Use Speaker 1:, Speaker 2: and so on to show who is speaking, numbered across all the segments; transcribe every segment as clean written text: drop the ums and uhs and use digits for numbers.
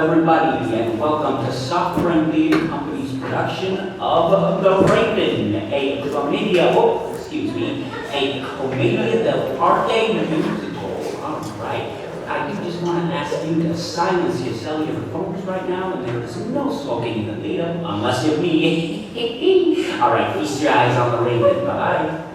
Speaker 1: everybody, and welcome to Soft-Friendly Company's production of The Raven, a commedia, a commedia dell'arte musical. All right. I do just want to ask you to silence your cellular phones right now, and there is no smoking in the theater, unless you're me. All right, feast your eyes on The Raven. Bye-bye.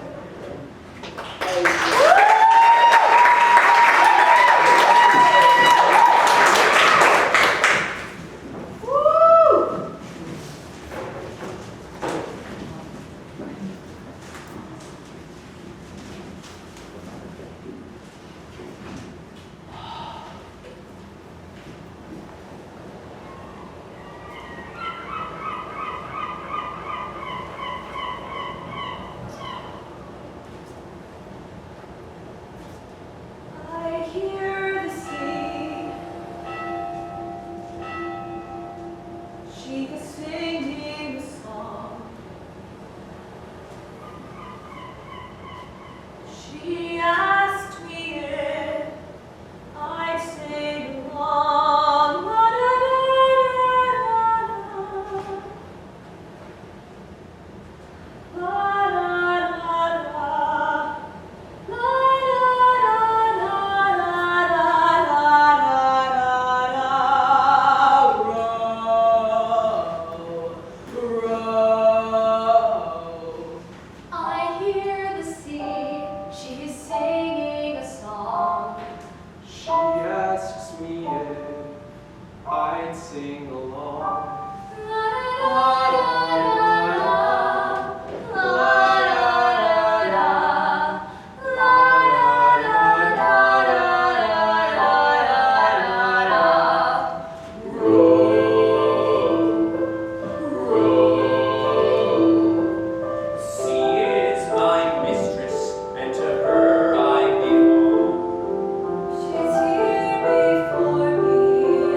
Speaker 2: She's here before me,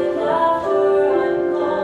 Speaker 2: and after I'm gone.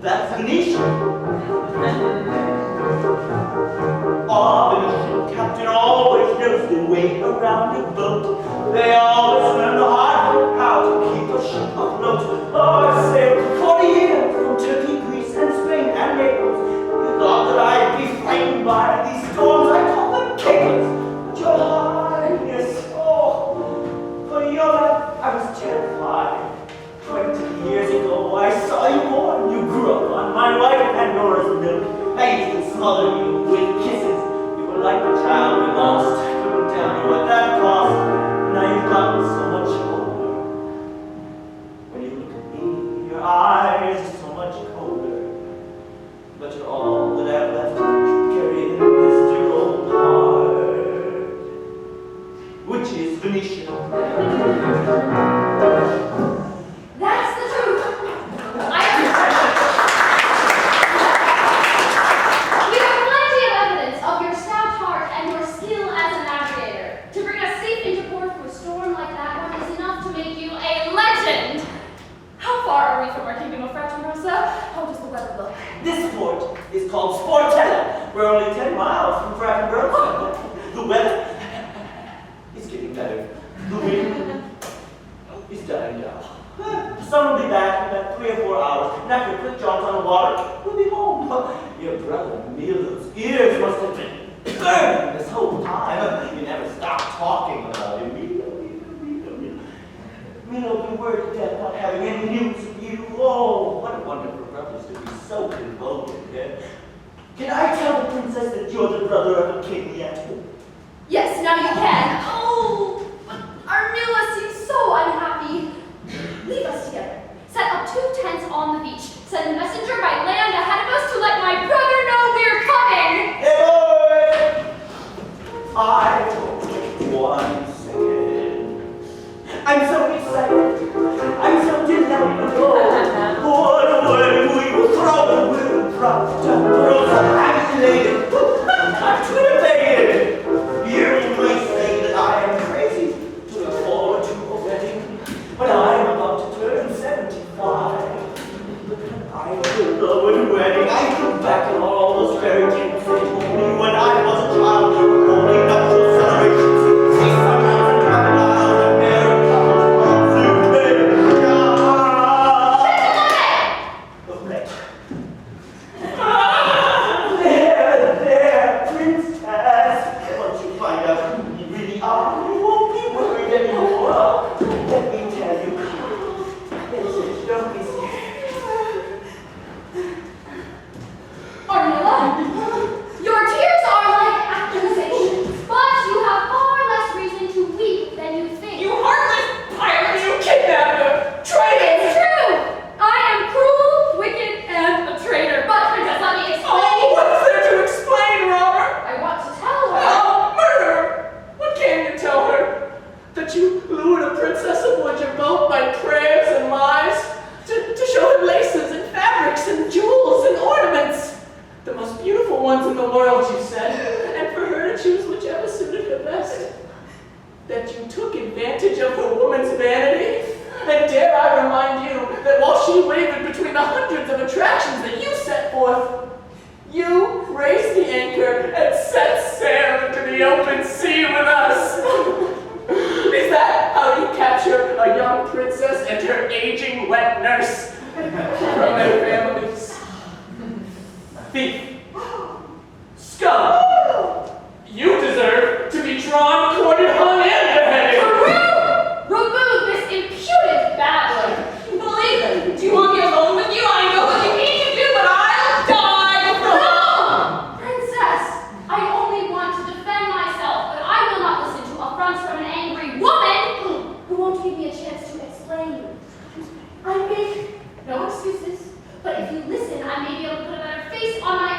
Speaker 2: That's Venetian. Venetian captain always knows the way around a boat. They always learn the hard way how to keep a ship afloat. I've sailed for 40 years from Turkey, Greece, and Spain, and Naples. You thought that I'd be frightened by these storms, I call them kickers. But your highness, for your life I was terrified. 20 years ago I saw you born. You grew up on my white Pandora's milk. I used to smother you with kisses. You were like a child we lost. Couldn't tell you what that cost. Now you've gotten so much older. When you look at me, your eyes are so much colder. But you're all that I've left carrying this dear old heart, which is Venetian.
Speaker 3: That's the truth. We have plenty of evidence of your stout heart and your skill as a navigator. To bring us safe into port through a storm like that one is enough to make you a legend. How far are we from our kingdom of Fraternrosa? How does the weather look?
Speaker 2: This port is called Sportella. We're only 10 miles from Fraternrosa. The weather is getting better. The wind is dying down. The sun will be back in about 3 or 4 hours, and after a quick jaunt on the water, we'll be home. Your brother Milo's ears must have been burning this whole time. You never stopped talking about him. Milo will be worried to death not having any news of you. Oh, what a wonderful brothers to be so devoted. Can I tell the princess that you're the brother of a king yet?
Speaker 3: Yes, now you can. Oh, but Armilla seems so unhappy. Leave us together. Set up 2 tents on the beach. Send a messenger by land ahead of us to let my brother know we're coming.
Speaker 2: Hey, boys! I will wait 1 second. I'm so excited. I'm so delighted. Oh, what a word we will throw and we'll drop down. We're so agitated. I'm twitterpated. You may say that I am crazy to look forward to a wedding, but I'm about to turn 75. I love a wedding. I look back at all those fairy tales they told me when I was a child, holding nuptial celebrations, sea sunrise and crocodiles and married couples run through bed. There, princess. Once you find out who you really are, you won't be worried anymore. Let me tell you. Don't be scared.
Speaker 3: Armilla, your tears are like accusations, but you have far less reason to weep than you think.
Speaker 4: You heartless pirate! You kidnapper! Traitor!
Speaker 3: It's true! I am cruel, wicked, and a traitor. But princess, let me explain.
Speaker 4: Oh, what's there to explain, Robert?
Speaker 3: I want to tell her.
Speaker 4: Oh, murderer! What can you tell her? That you lured a princess aboard your boat by prayers and lies? To show her laces and fabrics and jewels and ornaments? The most beautiful ones in the world, you said, and for her to choose whichever suited her best. That you took advantage of her woman's vanity? And dare I remind you that while she wavered between the hundreds of attractions that you set forth, you raised the anchor and set sail into the open sea with us. Is that how you capture a young princess and her aging wet nurse from their families? Thief! Scum! You deserve to be drawn, quartered, hung, and beheaded!
Speaker 3: Remove this impudent babbler.
Speaker 4: Believe it! Do you want me alone with you? I know what you need to do, but I'll die!
Speaker 3: No! Princess, I only want to defend myself, but I will not listen to affronts from an angry woman who won't give me a chance to explain. I make no excuses, but if you listen, I may be able to put a better face on my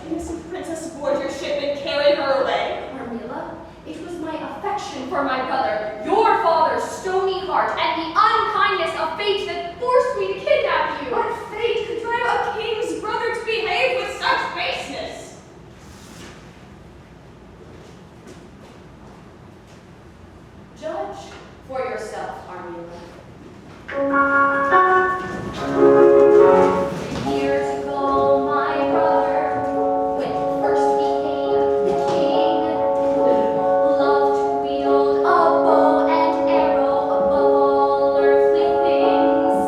Speaker 3: innocent princess aboard your ship and carry her away? Carmilla, it was my affection for my brother, your father's stony heart, and the unkindness of fate that forced me to kidnap you. What fate could drive a king's brother to behave with such baseness? Judge for yourself, Carmilla. 3 years ago, my brother, when he first became the king, loved to wield a bow and arrow above all earthly things.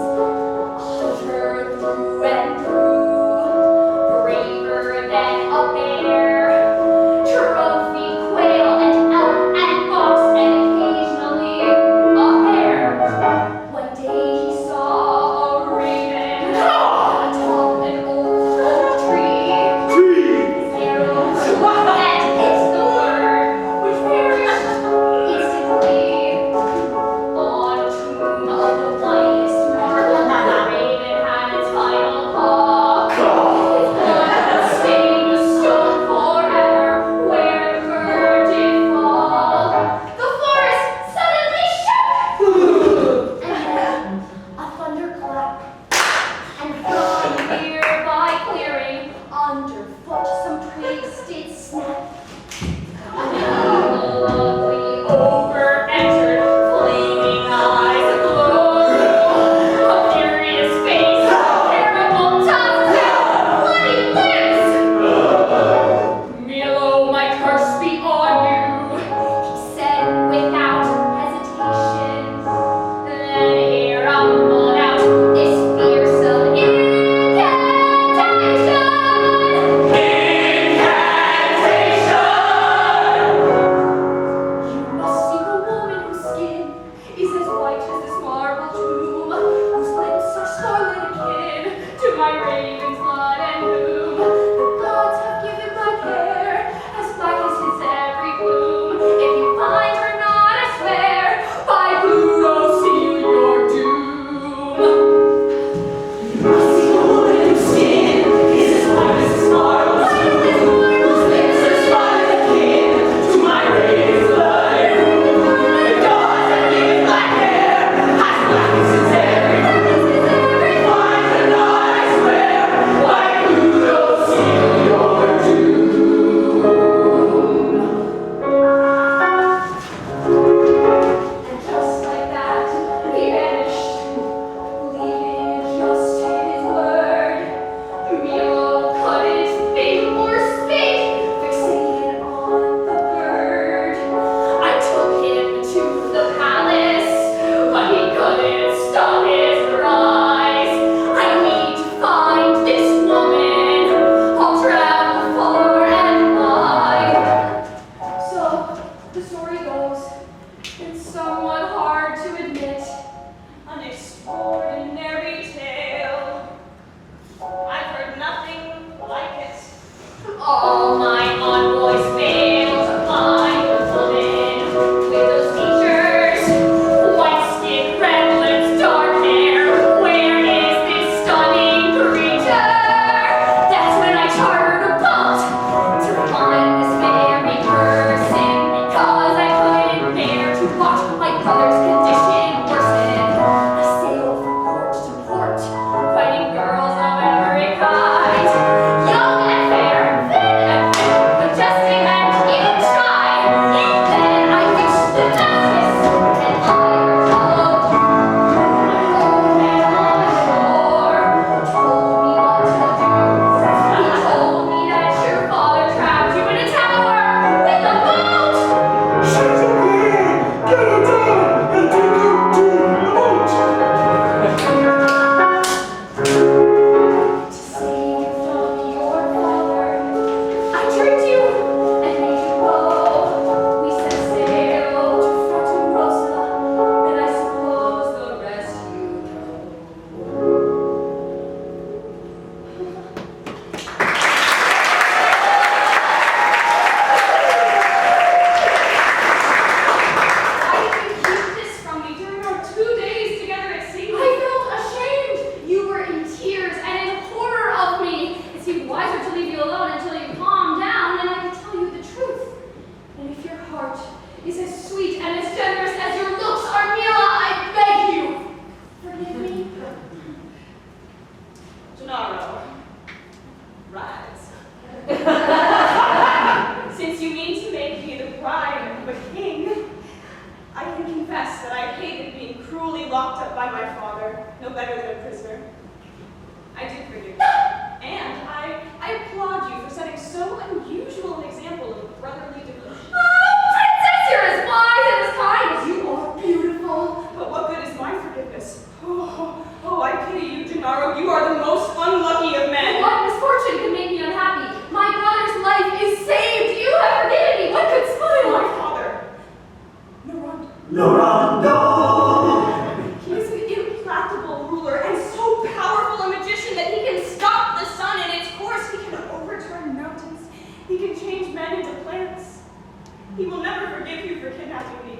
Speaker 5: He will never forgive you for kidnapping me.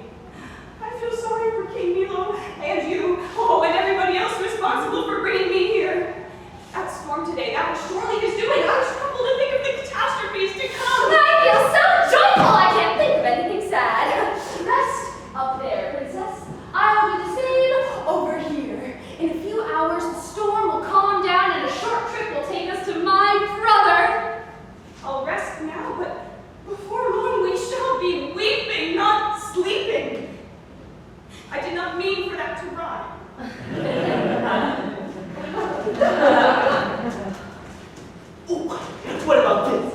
Speaker 5: I feel sorry for King Milo and you, and everybody else responsible for bringing me here. That storm today, that was surely his doing. I was troubled to think of the catastrophes to come.
Speaker 3: I feel so joyful I can't think of anything sad. Rest up there, princess. I'll do the same over here. In a few hours, the storm will calm down and a short trip will take us to my brother.
Speaker 5: I'll rest now, but before long we shall be weeping, not sleeping. I did not mean for that to rhyme.
Speaker 2: Ooh, what about this?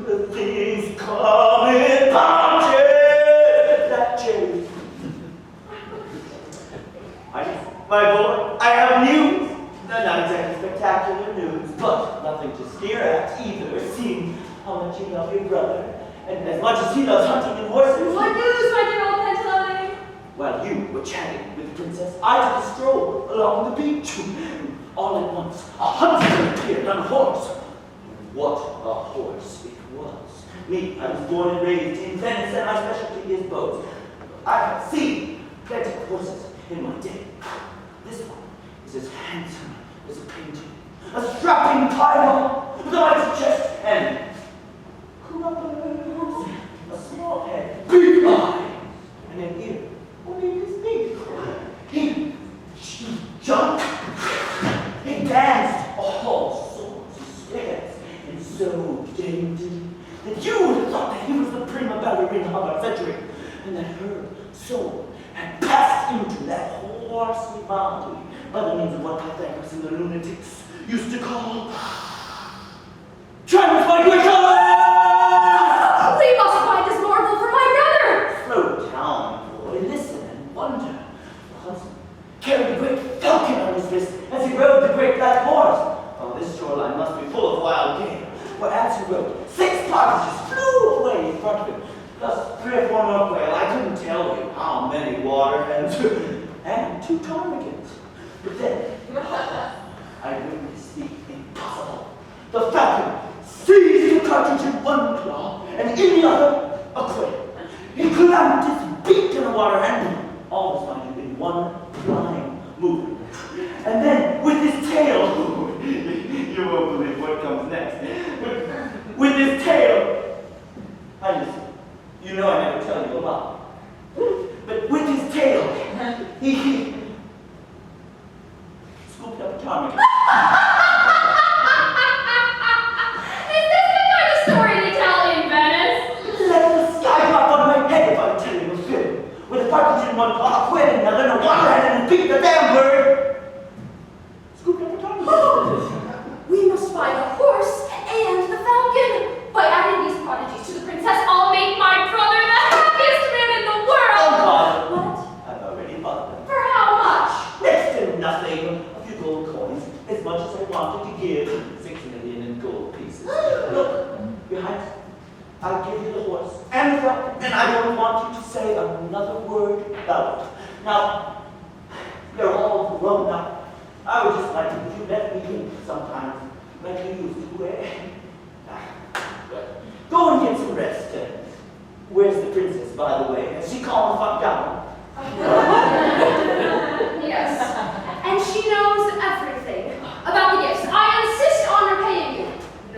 Speaker 2: Good things come in bunches like cherries. My boy, I have news. Not exactly spectacular news, but nothing to sneer at either, seeing how much you love your brother, and as much as he loves hunting and horses.
Speaker 3: What news, my dear old Penteline?
Speaker 2: While you were chatting with the princess, I took a stroll along the beach. All at once, a huntsman appeared on a horse. What a horse it was. Me, I was born and raised in Venice, and my specialty is boats. I have seen plenty of horses in my day. This one is as handsome as a painting. A strapping pylon with a mighty chest and clubbers, a small head, big eyes, and an ear. Only his big. He jumped. He danced all sorts of steps and so dainty that you would have thought that he was the prima ballerina of our century, and that her soul had passed into that horsey body by the means of what Pythagoras and the lunatics used to call transmigration!
Speaker 3: We must find this marvel for my brother!
Speaker 2: Slow down, boy. Listen and wonder. The huntsman carried a great falcon on his wrist as he rode the great black horse. Oh, this shoreline must be full of wild game. For as he rode, 6 partridges flew away in front of him, plus 3 or 4 more quail. I couldn't tell you how many water hens and 2 ptarmigans. But then, I witnessed the impossible. The falcon seized a partridge in one claw, and in the other, a quail. He clamped his beak in the water and all was minded in one flying movement. And then, with his tail, you won't believe what comes next. With his tail, listen, you know I never tell you a lot. But with his tail, he scooped up a ptarmigan.
Speaker 3: Is this the kind of story they tell in Venice?
Speaker 2: Let the sky drop on my head if I'm telling a film. With a partridge in one paw, a quail in another, and a waterhead and a beak, the damn bird scooped up a ptarmigan.
Speaker 3: We must find the horse and the falcon. By adding these prodigies to the princess, I'll make my brother the happiest man in the world.
Speaker 2: Oh, God.
Speaker 3: What?
Speaker 2: I've already bought them.
Speaker 3: For how much?
Speaker 2: Next to nothing. A few gold coins, as much as I wanted to give. 6 million in gold pieces. Look, behind us. I'll give you the horse and the falcon, and I don't want you to say another word about it. Now, you're all grown up. I would just like it if you let me in sometimes, like you used to. Go and get some rest. Where's the princess, by the way? Has she calmed the fuck down?
Speaker 3: Yes. And she knows everything about the gifts. I insist on her paying you.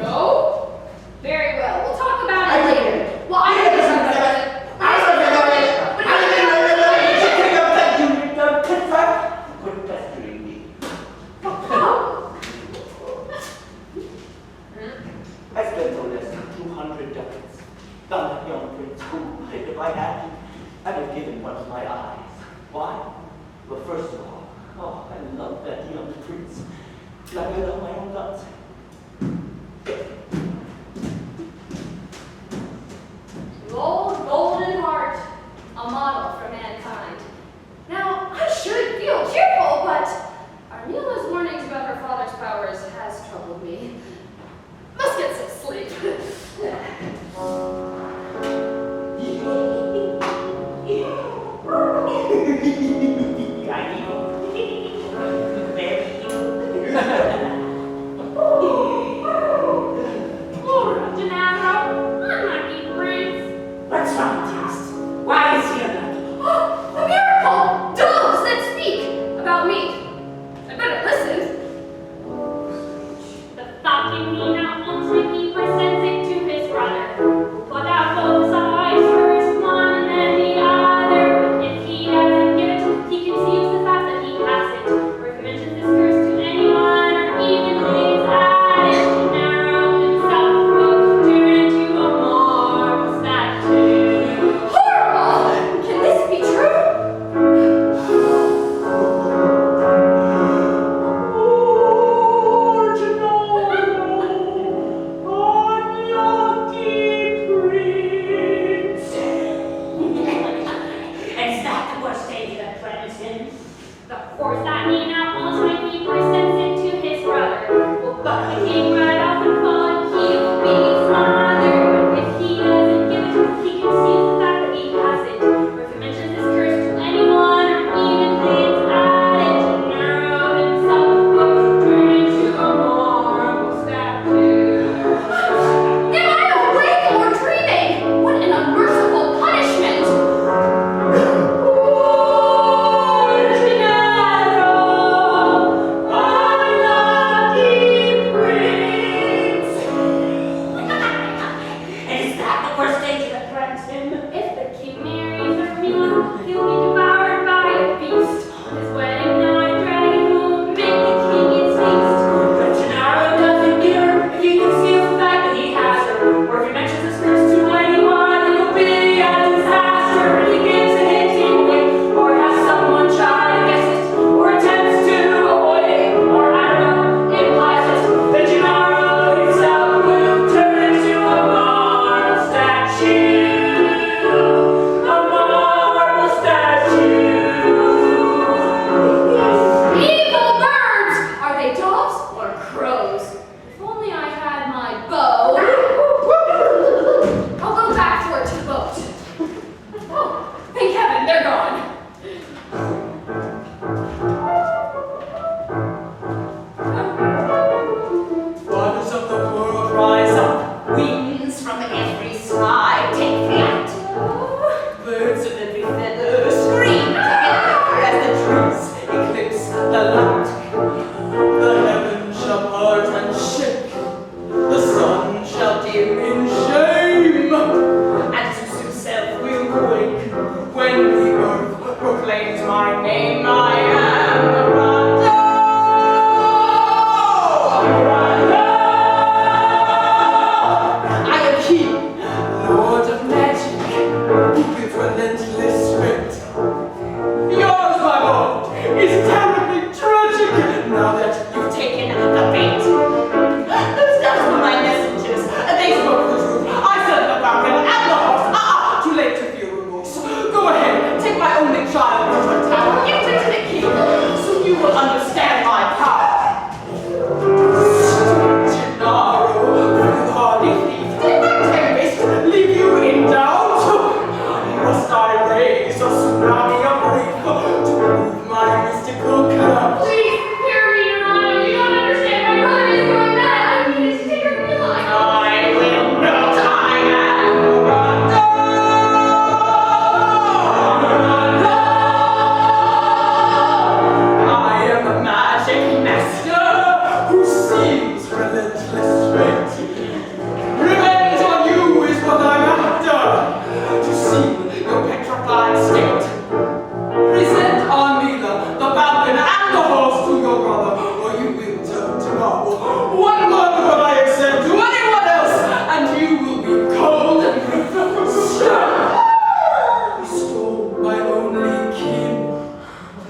Speaker 3: No? Very well. We'll talk about it later. Well, I know this is
Speaker 2: Quit pestering me. I spent no less than 200 ducats on that young prince who, if I had to, I'd have given one of my eyes. Why? Well, first of all, I love that young prince. Like I love my own guts.
Speaker 3: Gold, golden heart, a model for mankind. Now, I should feel cheerful, but Armila's warnings about her father's powers has troubled me. Must get some sleep.
Speaker 1: I know. Very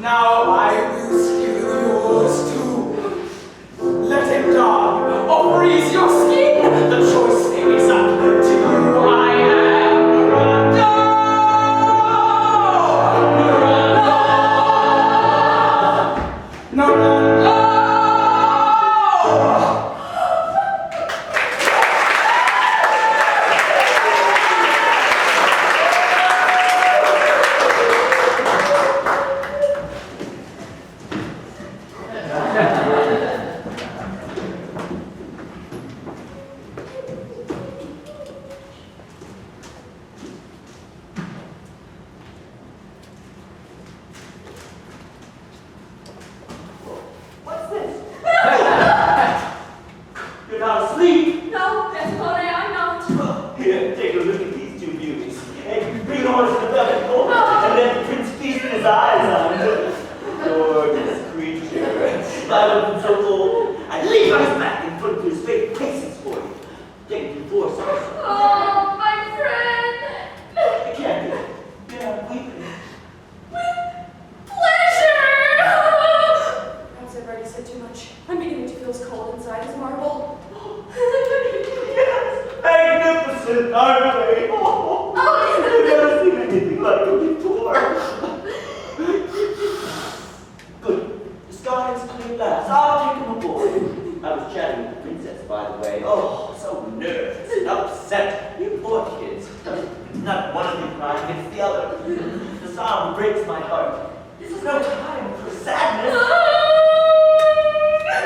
Speaker 2: Now I will steal yours too. Let him die, or freeze your skin. The choice is up to you. I am Rondo! No, no, no! What's this? You're not asleep.
Speaker 3: No, Gaspone, I'm not.
Speaker 2: Here, take a look at these two beauties. Hey, bring on to the velvet coat and let the prince feast his eyes on them. Gorgeous creature. I wasn't so old, I'd leap on his back and put his fake places for you. Take it force also.
Speaker 3: Oh, my friend.
Speaker 2: I can't do it. You're not weeping.
Speaker 3: Pleasure.
Speaker 5: Perhaps I've already said too much. I'm beginning to feel as cold inside as marble.
Speaker 2: Yes, magnificent, aren't they? Oh, I've never seen anything like it before. Good. The sky is clear at last. I'll take him aboard. I was chatting with the princess, by the way. Oh, so nervous and upset. You poor kids. Not one of you crying against the other. The sound breaks my heart. This is no time for sadness.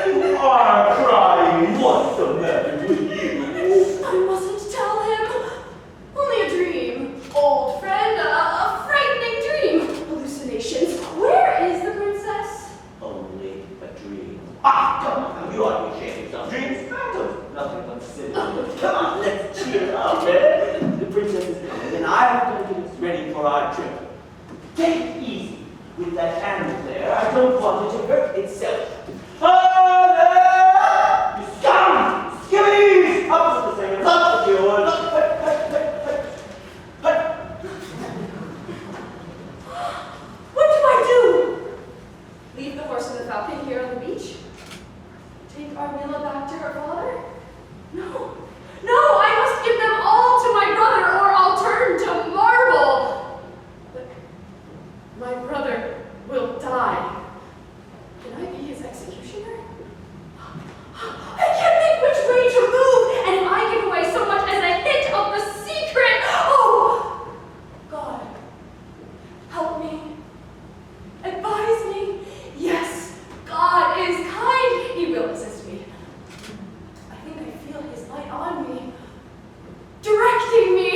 Speaker 2: You are crying. What's the matter with you?
Speaker 3: I mustn't tell him. Only a dream. Old friend, a frightening dream. Hallucinations. Where is the princess?
Speaker 2: Only a dream. Ah, come on, you ought to be ashamed of some dreams. Nothing but silly. Come on, let's cheer up, man. The princess is coming, and I'm going to get us ready for our trip. Take it easy with that animal there. I don't want it to hurt itself. You scum! Skivvies! Up with the singers, up with yours.
Speaker 5: What do I do? Leave the horse and the falcon here on the beach? Take Armilla back to her father? No. No, I must give them all to my brother or I'll turn to marble. But my brother will die. Can I be his executioner? I can't think which way to move, and if I give away so much as a hint of the secret, oh! God, help me. Advise me. Yes, God is kind. He will assist me. I think I feel his light on me, directing me.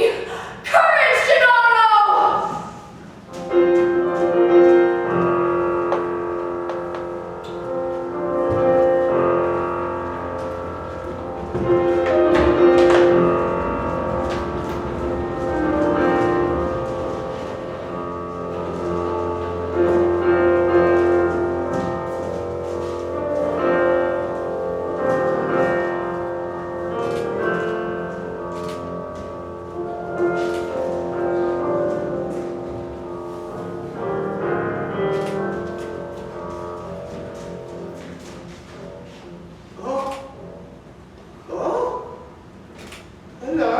Speaker 5: Courage, Gennaro!
Speaker 6: Hello.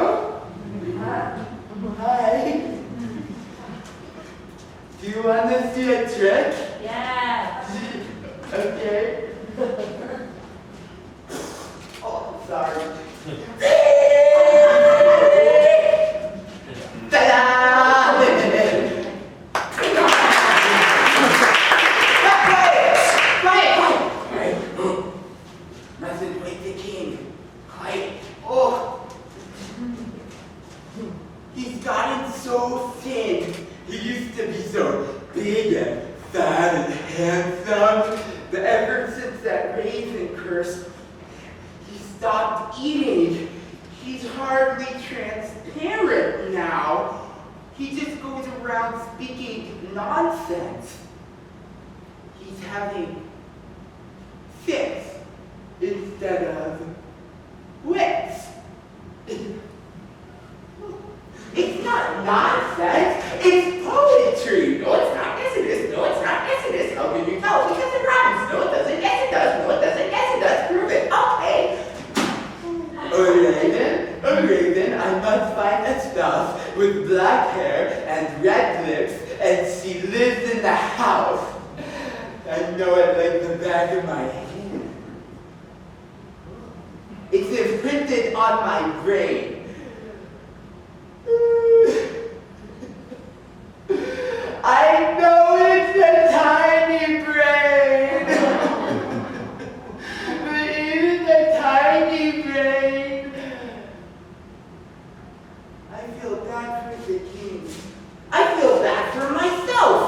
Speaker 6: Hi. Do you want to see a trick?
Speaker 3: Yeah.
Speaker 6: Okay. Oh, sorry. Ta-da! Quiet! Mustn't wake the king. Quiet. Oh. He's gotten so thin. He used to be so big and fat and handsome. But ever since that raisin curse, he stopped eating. He's hardly transparent now. He just goes around speaking nonsense. He's having fits instead of wits. It's not nonsense, it's poetry. No, it's not. Yes, it is. No, it's not. Yes, it is. black hair and red lips, and she lives in the house. I know it like the back of my hand. It's imprinted on my brain. I know it's a tiny brain. But even a tiny brain. I feel bad for the king. I feel bad for myself.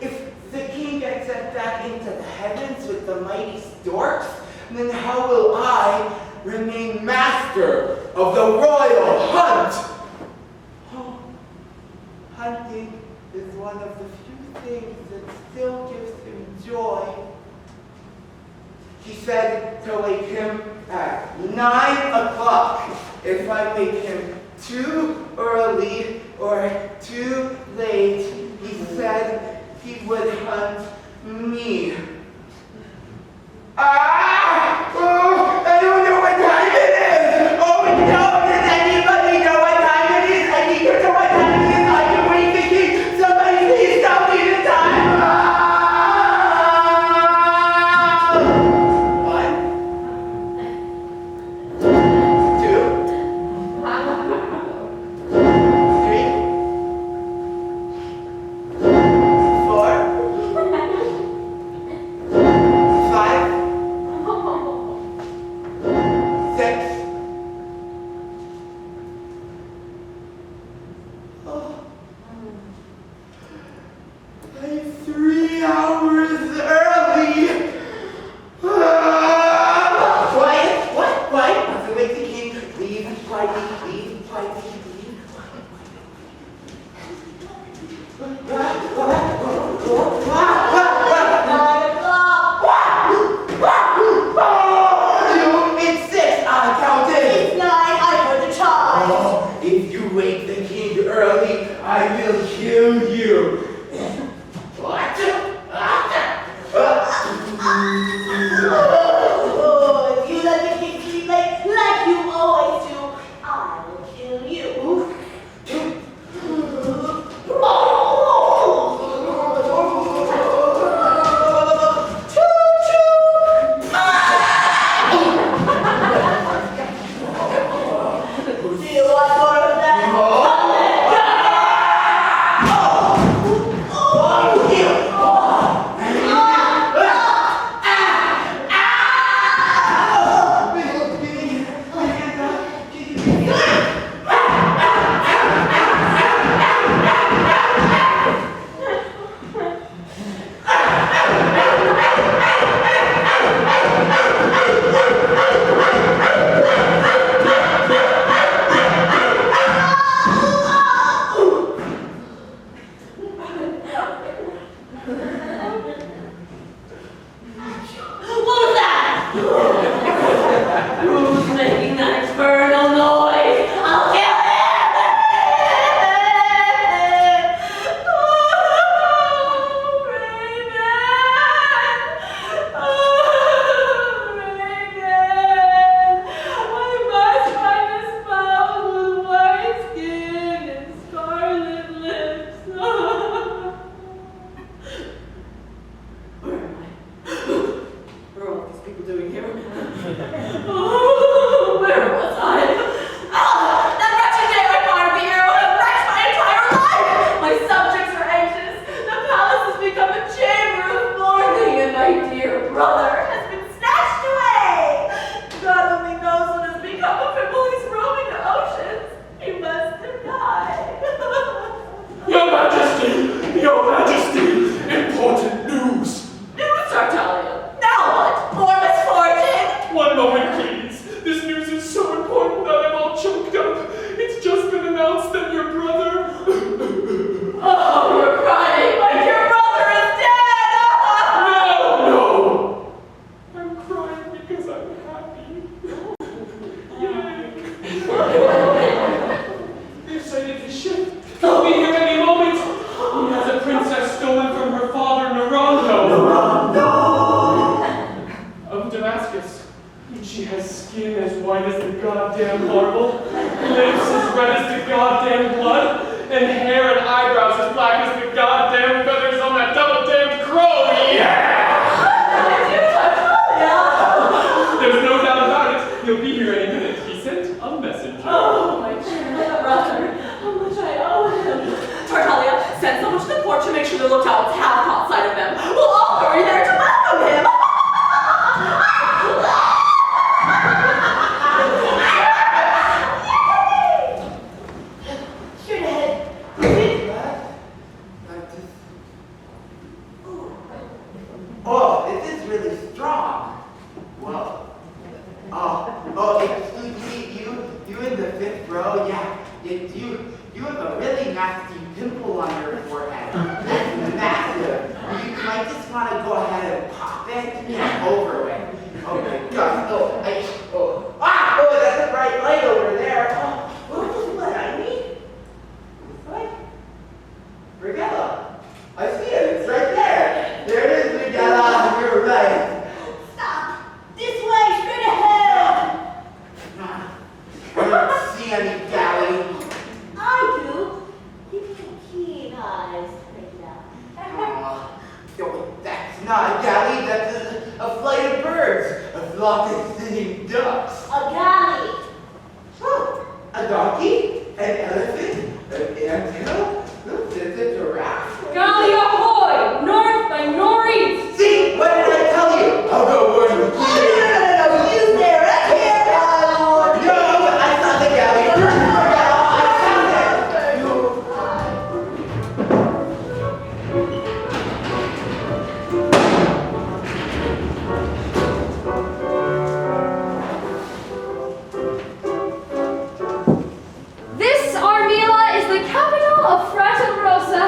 Speaker 6: If the king gets sent back into the heavens with the mighty storks, then how will I remain master of the royal hunt? Oh, hunting is one of the few things that still gives him joy. He said to wake him at 9 o'clock. If I wake him too early or too late, he said he would hunt me. Oh, I don't know what time it is. Oh no, does anybody know what time it is? I need to know what time it is. I can wait the king. Somebody please tell me the time. One, 2, 3, 4, 5, 6. Oh. I'm 3 hours early. Quiet. What? Quiet. I'm gonna wake the king. Leave quietly. Leave quietly. Leave It's 6. I counted.
Speaker 5: It's 9, I heard the chime.
Speaker 6: Oh, if you wake the king early, I will kill you. What?
Speaker 5: Oh, if you let the king sleep late, like you always do, I will kill you. Do you want more of that? What was that? Who's making that infernal noise? I'll kill him! Oh, Raven! I must find a spouse with white skin and scarlet lips. Where am I? What are all these people doing here? Oh, where was I? Ah, that wretched day I fired the arrow has wrecked my entire life! My subjects are anxious. The palace has become a chamber of mourning, and my dear brother has been snatched away. God only knows what has become of him while he's roaming the oceans. He must have died.
Speaker 7: Your Majesty, important news.
Speaker 5: News, Tartaglia. Now what? More misfortune?
Speaker 7: One moment, please. This news is so important that I'm all choked up. It's just been announced that your brother...
Speaker 5: Oh, you're crying like your brother is dead!
Speaker 7: No! I'm crying because I'm happy. Yay! They've sighted his ship. He'll be here any moment. He has a princess stolen from her father, Naranjo. Of Damascus. She has skin as white as the goddamn marble, lips as red as the goddamn blood, and hair and eyebrows as black as the goddamn feathers on that double-damned crow. Yeah! There's no doubt about it. He'll be here any minute. He sent a messenger.
Speaker 5: Oh, my dear brother. How much I owe him. Tartaglia, send someone to the porch to make sure the lookouts have caught sight of them. We'll all hurry there to welcome him. Straight ahead.
Speaker 6: Oh, this is really strong. Whoa. Oh, excuse me, you in the 5th row? Yeah, you have a really nasty pimple on your forehead. That's massive. You might just want to go ahead and pop it. Yeah, over it. Oh my gosh. That's a bright light over there. What I need? This light? Brigella. I see it. It's right there. There it is, Brigella. You're right.
Speaker 5: Stop. This way, straight ahead.
Speaker 6: I don't see any galley.
Speaker 5: I do. Give me keen eyes to make it out.
Speaker 6: That's not a galley, that's a flight of birds. A flock of singing ducks.
Speaker 5: A galley.
Speaker 6: Oh, a donkey, an elephant, an antelope, it's a giraffe.
Speaker 5: Galley ahoy! North by northeast.
Speaker 6: See, what did I tell you? I'll go warn the queen. No, you there, I can't. No, I saw the galley. I found it.
Speaker 3: This, Armilla, is the capital of Fratelrosa,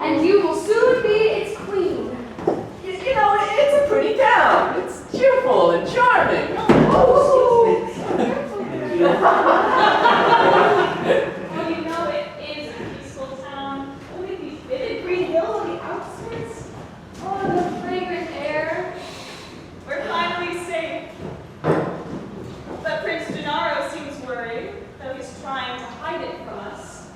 Speaker 3: and you will soon be its queen.
Speaker 4: You know, it's a pretty town. It's cheerful and charming.
Speaker 5: Well, you know, it is a peaceful town. Look at these vivid green hills on the outskirts.
Speaker 3: Oh, the fragrant air.
Speaker 5: We're finally safe. But Prince Gennaro seems worried, though he's trying to hide it from us.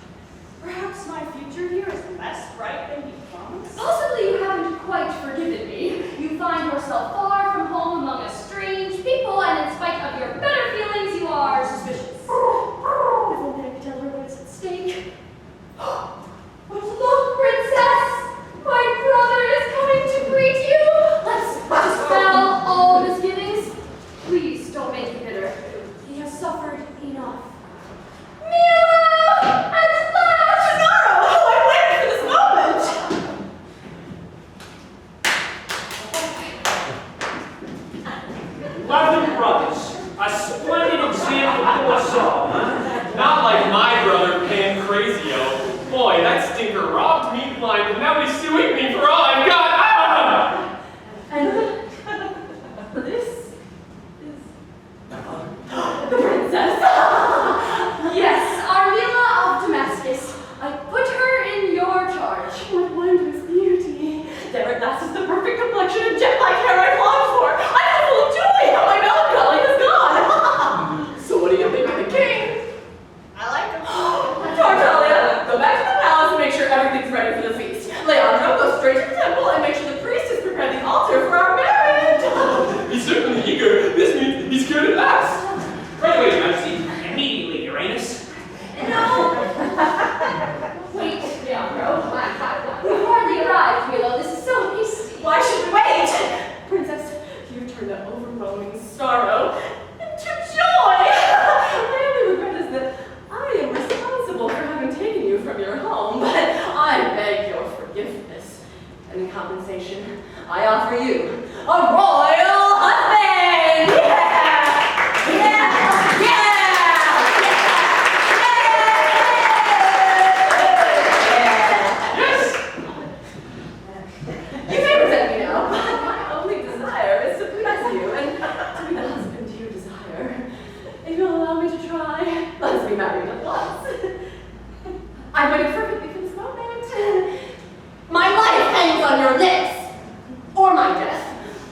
Speaker 5: Perhaps my future here is less bright than he promised.
Speaker 3: Possibly you haven't quite forgiven me. You find yourself far from home among a strange people, and in spite of your better feelings, you are suspicious. If only I could tell her what is at stake. But look, princess! My brother is coming to greet you! Let's dispel all misgivings. Please don't make him bitter. He has suffered enough. Mila! At last!
Speaker 5: Gennaro! Oh, I waited for this moment!
Speaker 1: London Brothers, a splendid example of Warsaw, huh?
Speaker 7: Not like my brother, Pancrazio. Boy, that stinker robbed me blind, and now he's suing me for all I've got. Ah!
Speaker 3: And this is the princess. Yes, Armilla of Damascus. I put her in your charge.
Speaker 5: What wondrous beauty. There at last is the perfect complexion and jet-black hair I've longed for. I'm full of joy. How my melancholy has gone.
Speaker 4: So what do you think of the king?
Speaker 5: I like him. Tartaglia, go back to the palace and make sure everything's ready for the feast. Leandro, go straight to the temple and make sure the priest has prepared the altar for our marriage.
Speaker 7: He's certainly eager. This means he's good at last.
Speaker 1: Right away, Majesty. Immediately, Uranus.
Speaker 3: No. Wait, Leandro. We've hardly arrived, Milo. This is so hasty.
Speaker 5: Why should we wait? Princess, you turned that overwhelming sorrow into joy. My only regret is that I am responsible for having taken you from your home, but I beg your forgiveness. And in compensation, I offer you a royal husband!
Speaker 7: Yes!
Speaker 5: You may resent me now, but my only desire is to please you and to be the husband you desire. If you'll allow me to try, let's be married at once. I've waited perfectly for this moment. My life hangs on your lips, or my death.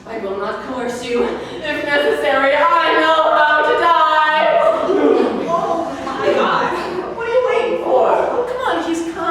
Speaker 5: I will not coerce you. If necessary, I know how to die. Oh my God! What are you waiting for? Oh, come on, he's kind.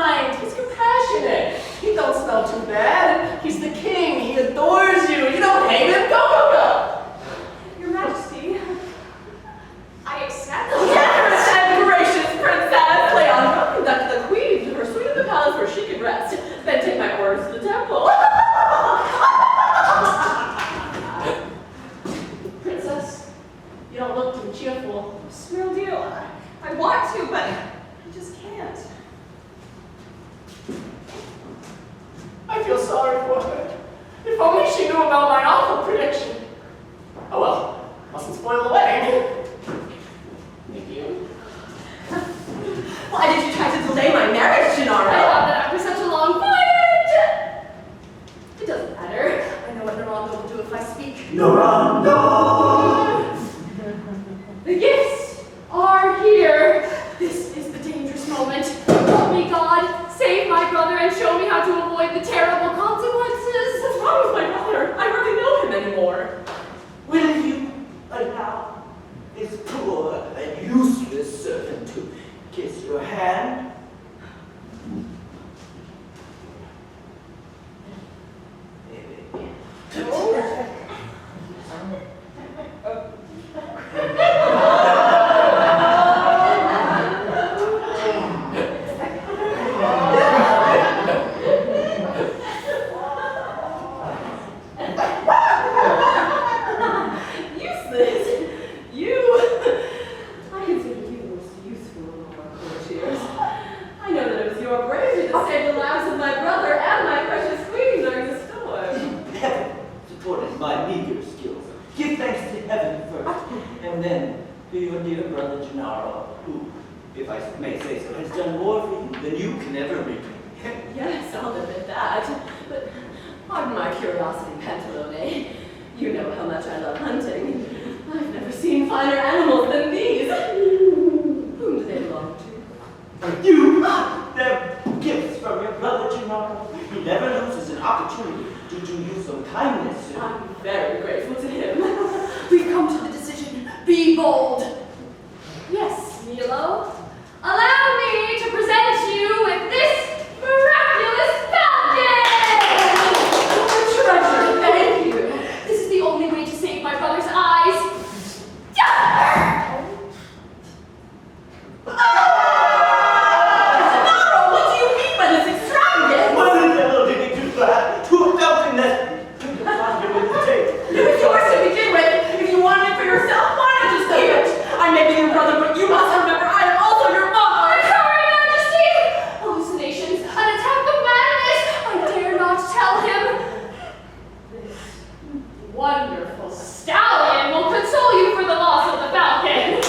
Speaker 5: if I speak.
Speaker 2: You're unknown.
Speaker 3: The gifts are here. This is the dangerous moment. Help me, God. Save my brother and show me how to avoid the terrible consequences.
Speaker 5: What's wrong with my brother? I hardly know him anymore.
Speaker 2: Will you allow this poor and useless servant to kiss your hand?
Speaker 5: Useless? You? I consider you the most useful of all our courtiers. I know that it was your bravery that saved the lives of my brother and my precious queen during the storm.
Speaker 2: Heaven supported my meager skills. Give thanks to heaven first, and then to your dear brother Gennaro, who, if I may say so, has done more for you than you can ever repay.
Speaker 5: Yes, I'll admit that. But pardon my curiosity, Pantalone. You know how much I love hunting. I've never seen finer animals than these. Whom do they belong to?
Speaker 2: You! They're gifts from your brother Gennaro. He never loses an opportunity to do you some kindness.
Speaker 5: I'm very grateful to him.
Speaker 3: We've come to the decision. Be bold. Yes, Milo. Allow me to present you with this miraculous falcon!
Speaker 5: Treasure, thank you.
Speaker 3: This is the only way to save my brother's eyes.
Speaker 5: Gennaro, what do you mean by this extravagance?
Speaker 2: Why the devil did he do that? Who felt in that? With the tape.
Speaker 5: It was yours to begin with. If you wanted it for yourself, why not just keep it? I may be your brother, but you must remember I am also your mother.
Speaker 3: I'm sorry, Majesty! Hallucinations, an attack of madness! I dare not tell him. This wonderful stallion will console you for the loss of the falcon.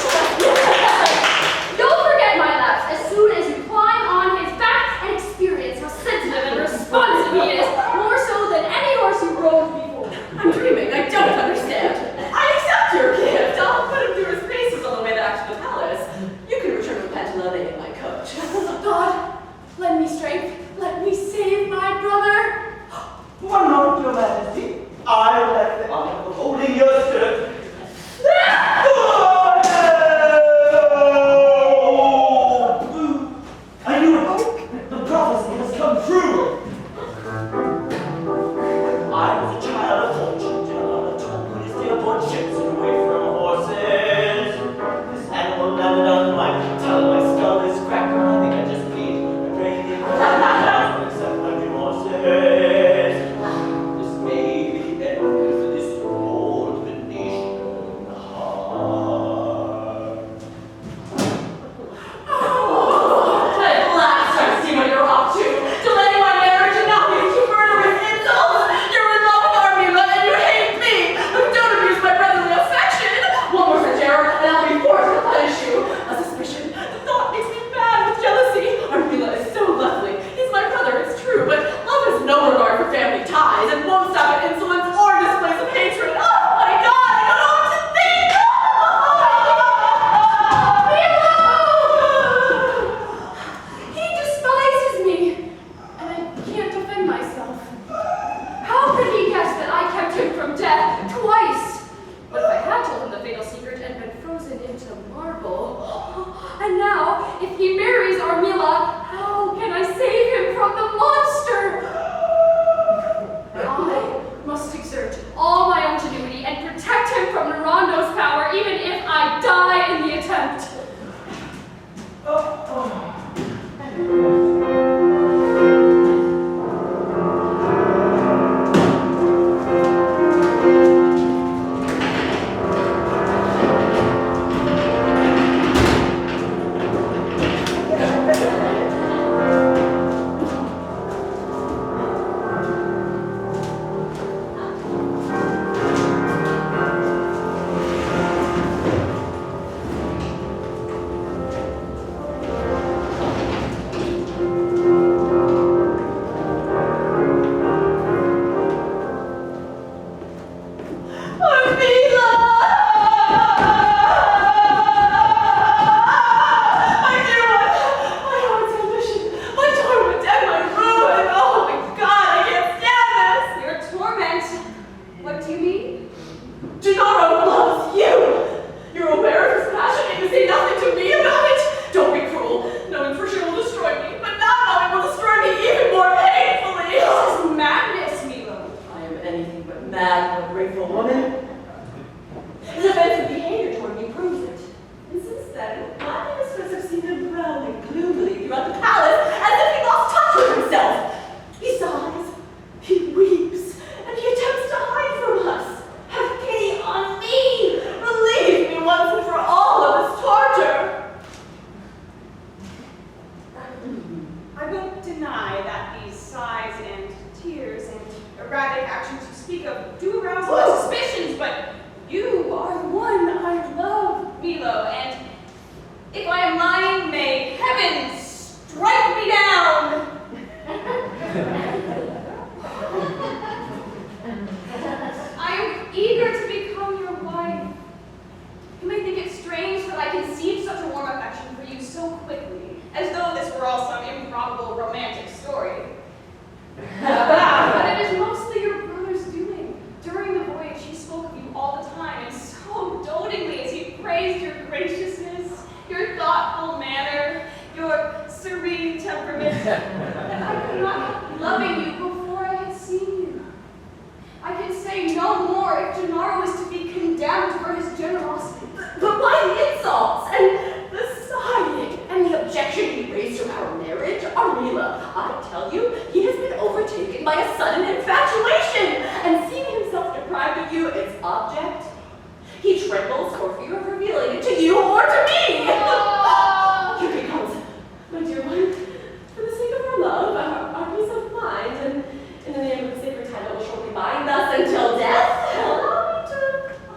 Speaker 3: You'll forget my lapse as soon as you climb on his back and experience how sensitive and responsive he is, more so than any horse you rode before.
Speaker 5: I'm dreaming. I don't understand. I accept your gift. I'll put him through his paces on the way back to the palace. You can return with Pantalone in my coach.
Speaker 3: God, lend me strength. Let me save my brother.
Speaker 2: One moment, your majesty. I will have the honor of holding your skirt. Oh,
Speaker 5: ungrateful woman. His offensive behavior toward me proves it. And since then, my mistress have seen him prowling gloomily throughout the palace as if he lost touch with himself. He sighs, he weeps, and he attempts to hide from us. Have pity on me! Relieve me once and for all of this torture! I won't deny that these sighs and tears and erratic actions you speak of do arouse my suspicions, but you are the one I love, Milo, and if I am lying, may heaven strike me down!
Speaker 3: I am eager to become your wife. You may think it strange that I conceived such a warm affection for you so quickly, as though this were all some improbable romantic story. But it is mostly your brother's doing. During the voyage, he spoke of you all the time, and so dotingly as he praised your graciousness, your thoughtful manner, your serene temperament. I could not help loving you before I had seen you. I can say no more if Gennaro is to be condemned for his generosity.
Speaker 5: But why the insults and the sighing and the objection he raised to our marriage? Armila, I tell you, he has been overtaken by a sudden infatuation, and seeing himself deprived of you, its object, he trembles for fear of revealing it to you or to me. Here he comes, my dear one. For the sake of our love, our peace of mind, and in the name of the sacred tie that will shortly bind us until death, allow me to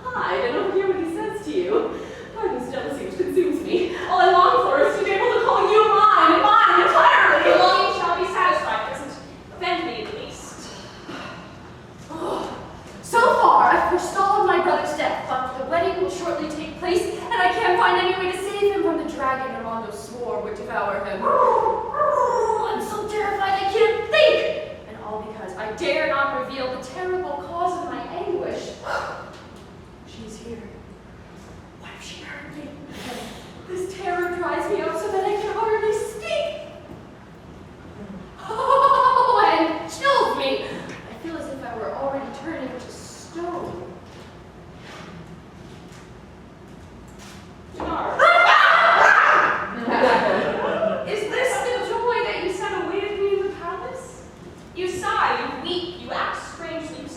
Speaker 5: hide and overhear what he says to you. Pardon's jealousy which consumes me. All I long for is to be able to call you mine, and mine entirely.
Speaker 3: The longing shall be satisfied, doesn't offend me at least. So far, I've forestalled my brother's death, but the wedding will shortly take place, and I can't find any way to save him from the dragon Armando swore would devour him. I'm so terrified I can't think! And all because I dare not reveal the terrible cause of my anguish. She's here. What if she heard me? This terror drives me up so that I can hardly speak. Oh, and chills me. I feel as if I were already turning to stone.
Speaker 5: Gennaro.
Speaker 3: Is this the joy that you said awaited me in the palace? You sigh, you weep, you act strangely, you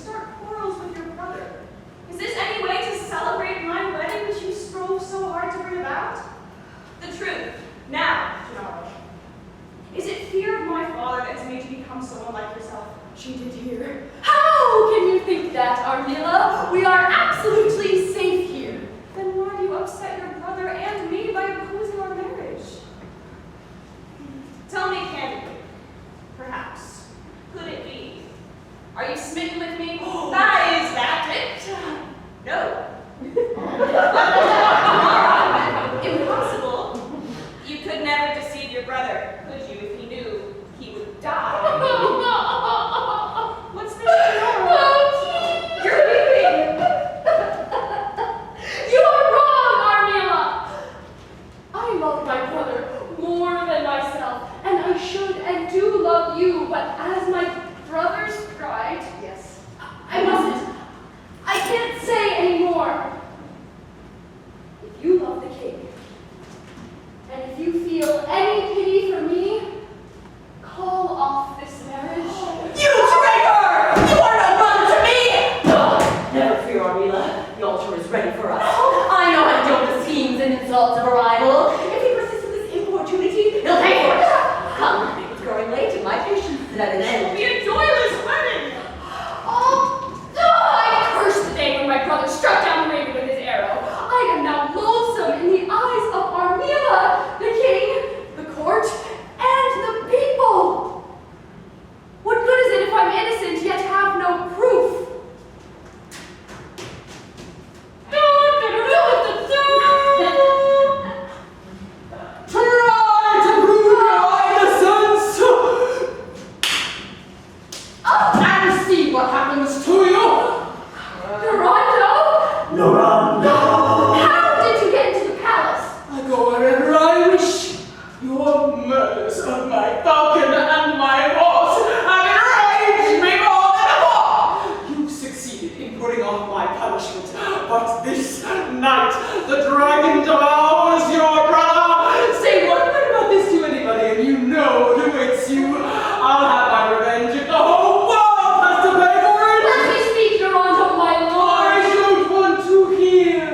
Speaker 2: punishment. But this night, the dragon devours your brother. Say one word about this to anybody, and you know what awaits you. I'll have my revenge if the whole world has to pay for it.
Speaker 3: Let me speak, Toronto, my lord.
Speaker 2: I don't want to hear.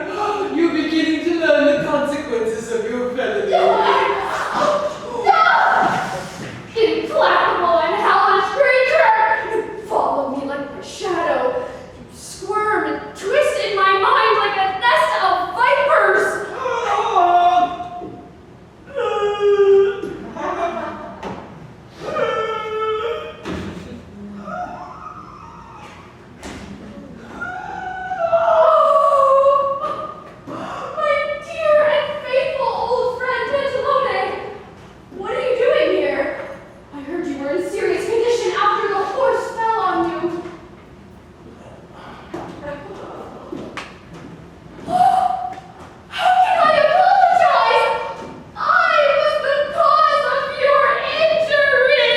Speaker 2: You're beginning to learn the consequences of your felony.
Speaker 3: Implacable and hellish creature! You follow me like my shadow. You squirm and twist in my mind like a nest of vipers. My dear and faithful old friend Benjalone, what are you doing here? I heard you were in serious condition after the horse fell on you. How can I apologize? I was the cause of your injury.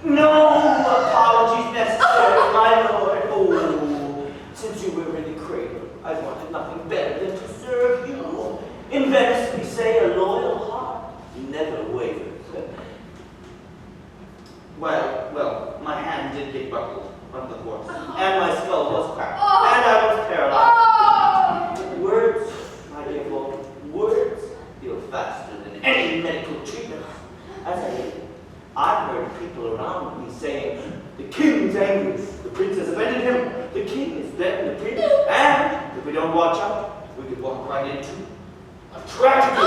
Speaker 2: No apologies necessary, my lord. Oh, since you were in the cradle, I wanted nothing better than to serve you. In Venice, we say a loyal heart never wavers. Well, my hand did get buckled on the horse, and my skull was cracked, and I was paralyzed. Words, my dear boy, words heal faster than any medical treatment. As I heard people around me saying, the king's angry, the prince has offended him, the king is dead and the prince, and if we don't watch out, we could walk right into a tragedy.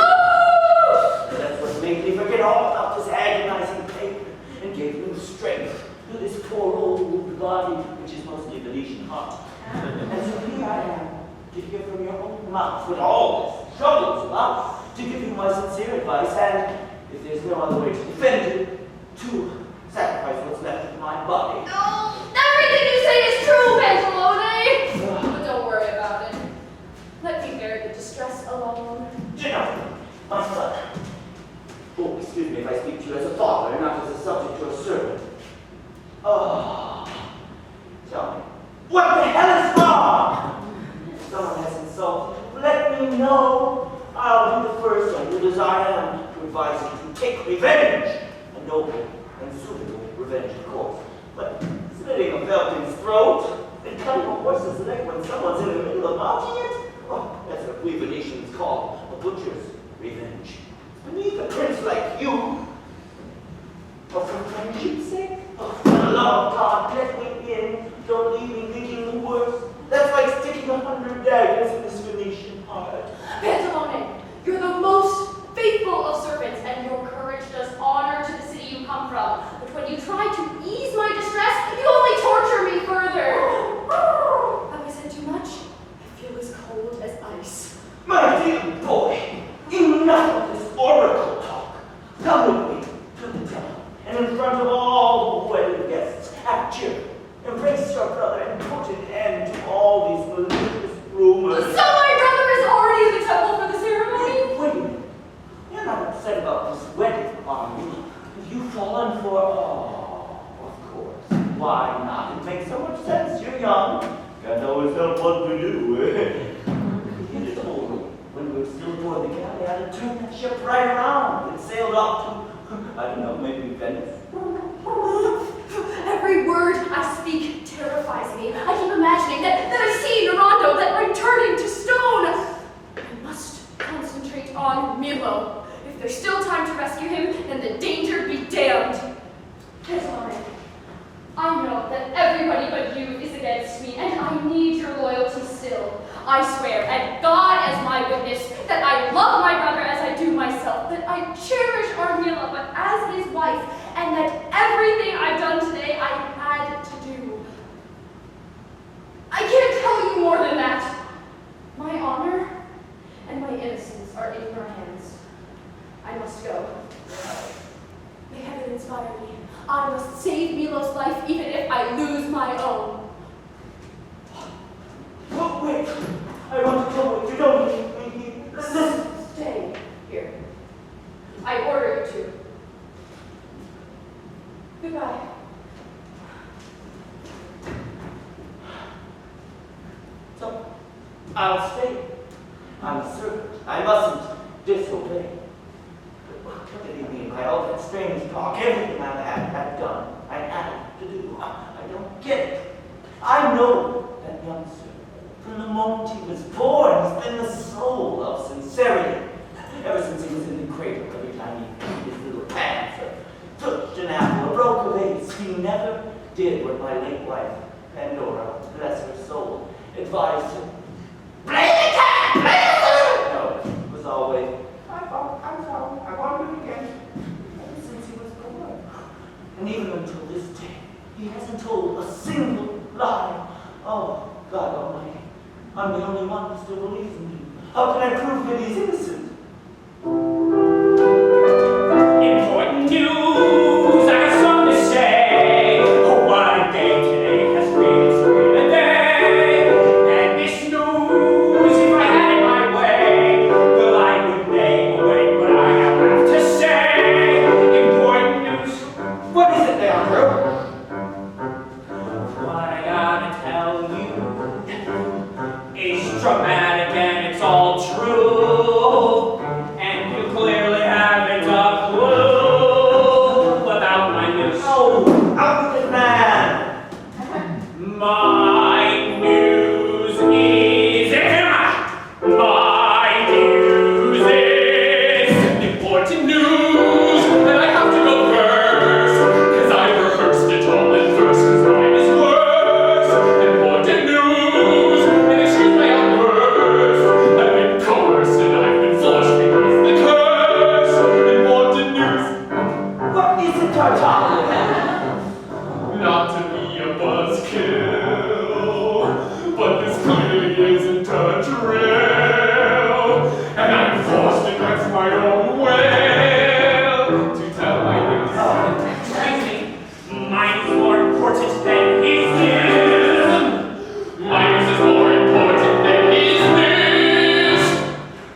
Speaker 2: That's what made me forget all about this agonizing pain and gave new strength to this poor old body, which is mostly Venetian heart. And so here I am, to hear from your own mouth with all this troubles about, to give you my sincere advice, and if there's no other way to defend it, to sacrifice what's left of my body.
Speaker 3: No, everything you say is true, Benjalone. But don't worry about it. Let me bear the distress alone.
Speaker 2: Gennaro, my son. Oh, excuse me if I speak to you as a father and not as a subject or a servant. Oh, tell me, what the hell is wrong? Someone has insulted you. Let me know. I'll be the first, and good as I am, to advise you to take revenge. A noble and suitable revenge, of course. But slitting a falcon's throat and cutting a horse's leg when someone's in the middle of mounting it? Oh, that's what we Venetians call a butcher's revenge. Beneath a prince like you, or for friendship's sake, oh, for the love of God, let me in. Don't leave me thinking the worst. That's like sticking 100 daggers in this Venetian heart.
Speaker 3: Benjalone, you're the most faithful of servants, and your courage does honor to the city you come from. But when you try to ease my distress, you only torture me further. Have I said too much? I feel as cold as ice.
Speaker 2: My dear boy, enough of this oracle talk. Come with me to the town, and in front of all the wedding guests, act cheerful. Embrace your brother and put an end to all these malicious rumors.
Speaker 3: So my brother is already in the temple for the ceremony?
Speaker 2: Wait a minute. You're not upset about this wedding, are you? Have you fallen for... Oh, of course. Why not? It makes so much sense. You're young. Can't always help what we do, eh? You told me when we were still aboard the galley how to turn that ship right around and sailed off to, I don't know, maybe Venice.
Speaker 3: Every word I speak terrifies me. I keep imagining that I see Nerando, that I'm turning to stone. I must concentrate on Milo. If there's still time to rescue him, then the danger be damned. Benjalone, I know that everybody but you is against me, and I need your loyalty still. I swear, and God as my witness, that I love my brother as I do myself, that I cherish Armilla, but as his wife, and that everything I've done today I had to do. I can't tell you more than that. My honor and my innocence are in your hands. I must go. May heaven inspire me. I must save Milo's life even if I lose my own.
Speaker 2: Oh, wait. I want to go with you. Don't leave me here. Listen.
Speaker 3: Stay here. I order you to. Goodbye.
Speaker 2: I'll stay. I'm a servant. I mustn't disobey. But what did he mean by all that strange talk? Everything I had done, I had to do. I don't get it. I know that young servant. From the moment he was born, he's been the soul of sincerity. Ever since he was in the cradle, every time he beat his little pants, or touched an apple, or broke a vase, he never did what my late wife, Pandora, bless her soul, advised him. Play the cat! Play the flute! No, it was always, I'm sorry, I want to do it again. Ever since he was born. And even until this day, he hasn't told a single lie. Oh, God Almighty, I'm the only one who still believes in him. How can I prove that he's innocent?
Speaker 1: Important news, I got something to say. Oh, what a day today has been. It's been a day. And this news, if I had it my way, well, I would name away what I have to say. Important news.
Speaker 2: What is it, Leandro?
Speaker 1: What I gotta tell you is dramatic and it's all true. And you clearly haven't a clue about my news.
Speaker 2: Oh, out with it, man!
Speaker 1: My news is my news is important news, and I have to go first, 'cause I rehearsed it all in verse, 'cause mine is worse. Important news, and excuse my outburst. I've been coerced and I've been forced because the curse. Important news.
Speaker 2: What is it, Tartar?
Speaker 7: Not to be a buzzkill, but this clearly isn't a drill, and I'm forced against my own will to tell my news.
Speaker 1: Excuse me, mine is more important than his news.
Speaker 7: My news is more important than his news.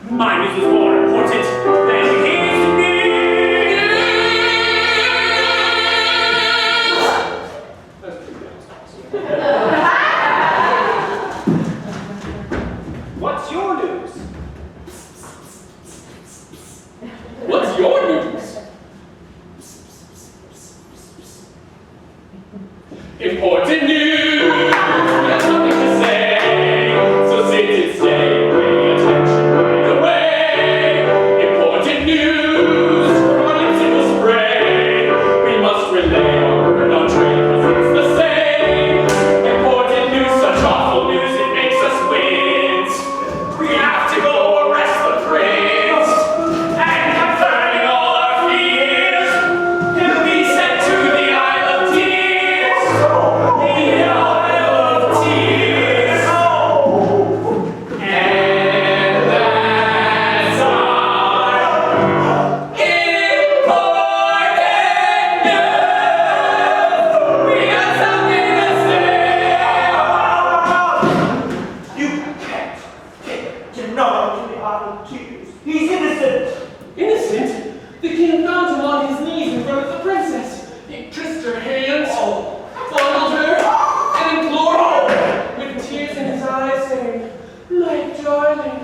Speaker 1: My news is more important than his news.
Speaker 7: What's your news? What's your news? Important news! We have something to say, so sit and stay, pay attention right away. Important news, from our lips it will spray. We must relay our word on trade, 'cause it's the same. Important news, such awful news, it makes us wince. We have to go arrest the prince, and concerning all our fears, he'll be sent to the Isle of Tears. The Isle of Tears. And that's our important news. We got something to say.
Speaker 2: You can't take Gennaro to the Isle of Tears. He's innocent.
Speaker 7: Innocent? The king found him on his knees in front of the princess. He kissed her hands, fondled her, and implored her, with tears in his eyes, saying, "My darling,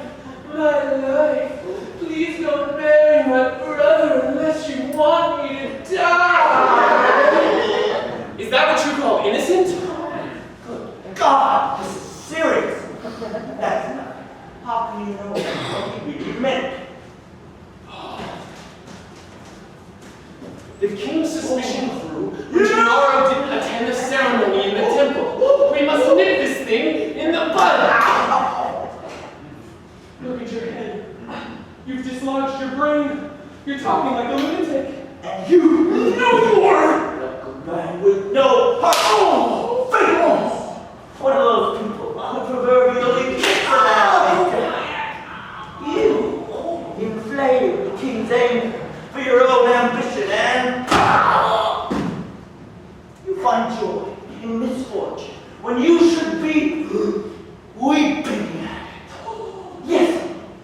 Speaker 7: my life, please don't marry my brother unless you want me to die." Is that what you call innocent?
Speaker 2: Good God, this is serious. That's nothing. How can you know what he really meant?
Speaker 7: The king's suspicion grew when Gennaro didn't attend the ceremony in the temple. We must nip this thing in the bud. Look at your head. You've dislodged your brain. You're talking like a lunatic.
Speaker 2: And you know more like a man with no heart. Oh, faithfulness. What are those people who proverbially kiss around? You inflated the king's anger for your own ambition, and you find joy in misfortune when you should be weeping at it. Yes,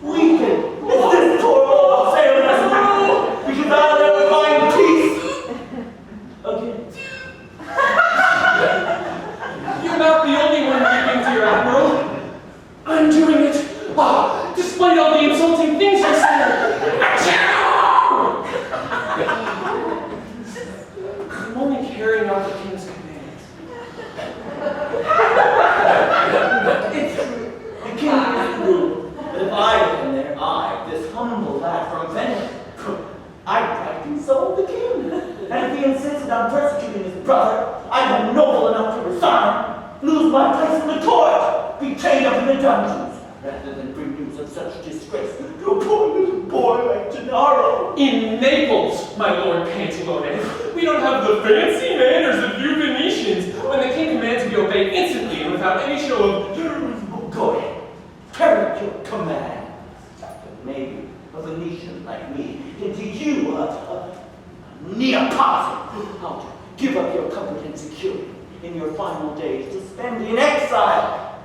Speaker 2: weeping. It's this poor old sailor that's because I'll never find peace again.
Speaker 7: You're not the only one weeping, dear Admiral. I'm doing it
Speaker 2: lose my place in the court, be chained up in the dungeons, rather than bring news of such disgrace to a poor little boy like Gennaro.
Speaker 7: In Naples, my lord Pantalone, we don't have the fancy manners of you Venetians. When the king commands, we obey instantly and without any show of...
Speaker 2: Go ahead, carry out your commands. But maybe a Venetian like me can teach you a Neapolitan how to give up your comfort and security in your final days to spend in exile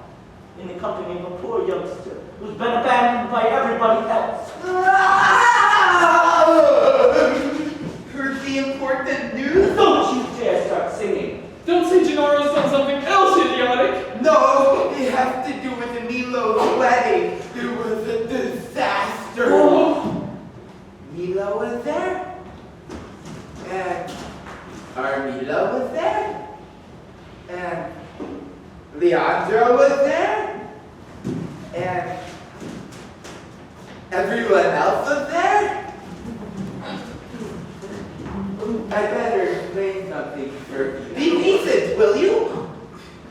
Speaker 2: in the company of a poor youngster who's been abandoned by everybody else.
Speaker 6: Heard the important news?
Speaker 2: Don't you dare start singing.
Speaker 7: Don't say Gennaro's done something else idiotic.
Speaker 6: No, it has to do with Milo's wedding. It was a disaster.
Speaker 7: Oh.
Speaker 6: Milo was there, and Armilo was there, and Leandro was there, and everyone else was there. I better explain something first. Be decent, will you?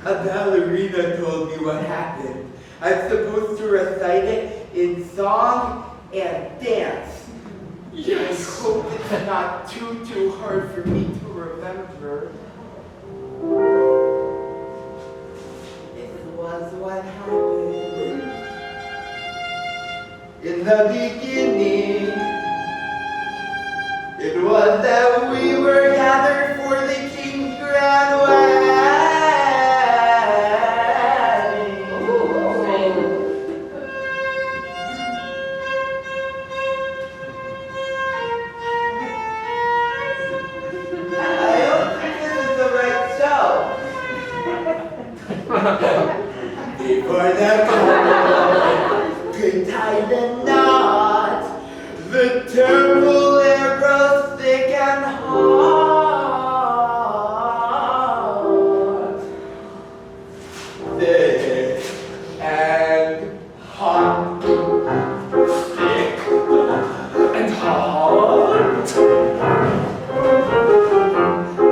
Speaker 6: A ballerina told me what happened. I'm supposed to recite it in song and dance.
Speaker 7: Yes.
Speaker 6: I hope it's not too hard for me to remember. This was what happened. In the beginning, it was that we were gathered for the king's grand wedding. I don't think this is the right show. Before the couple could tie the knot, the terrible air grows thick and hot. Thick and hot.
Speaker 7: Thick and hard.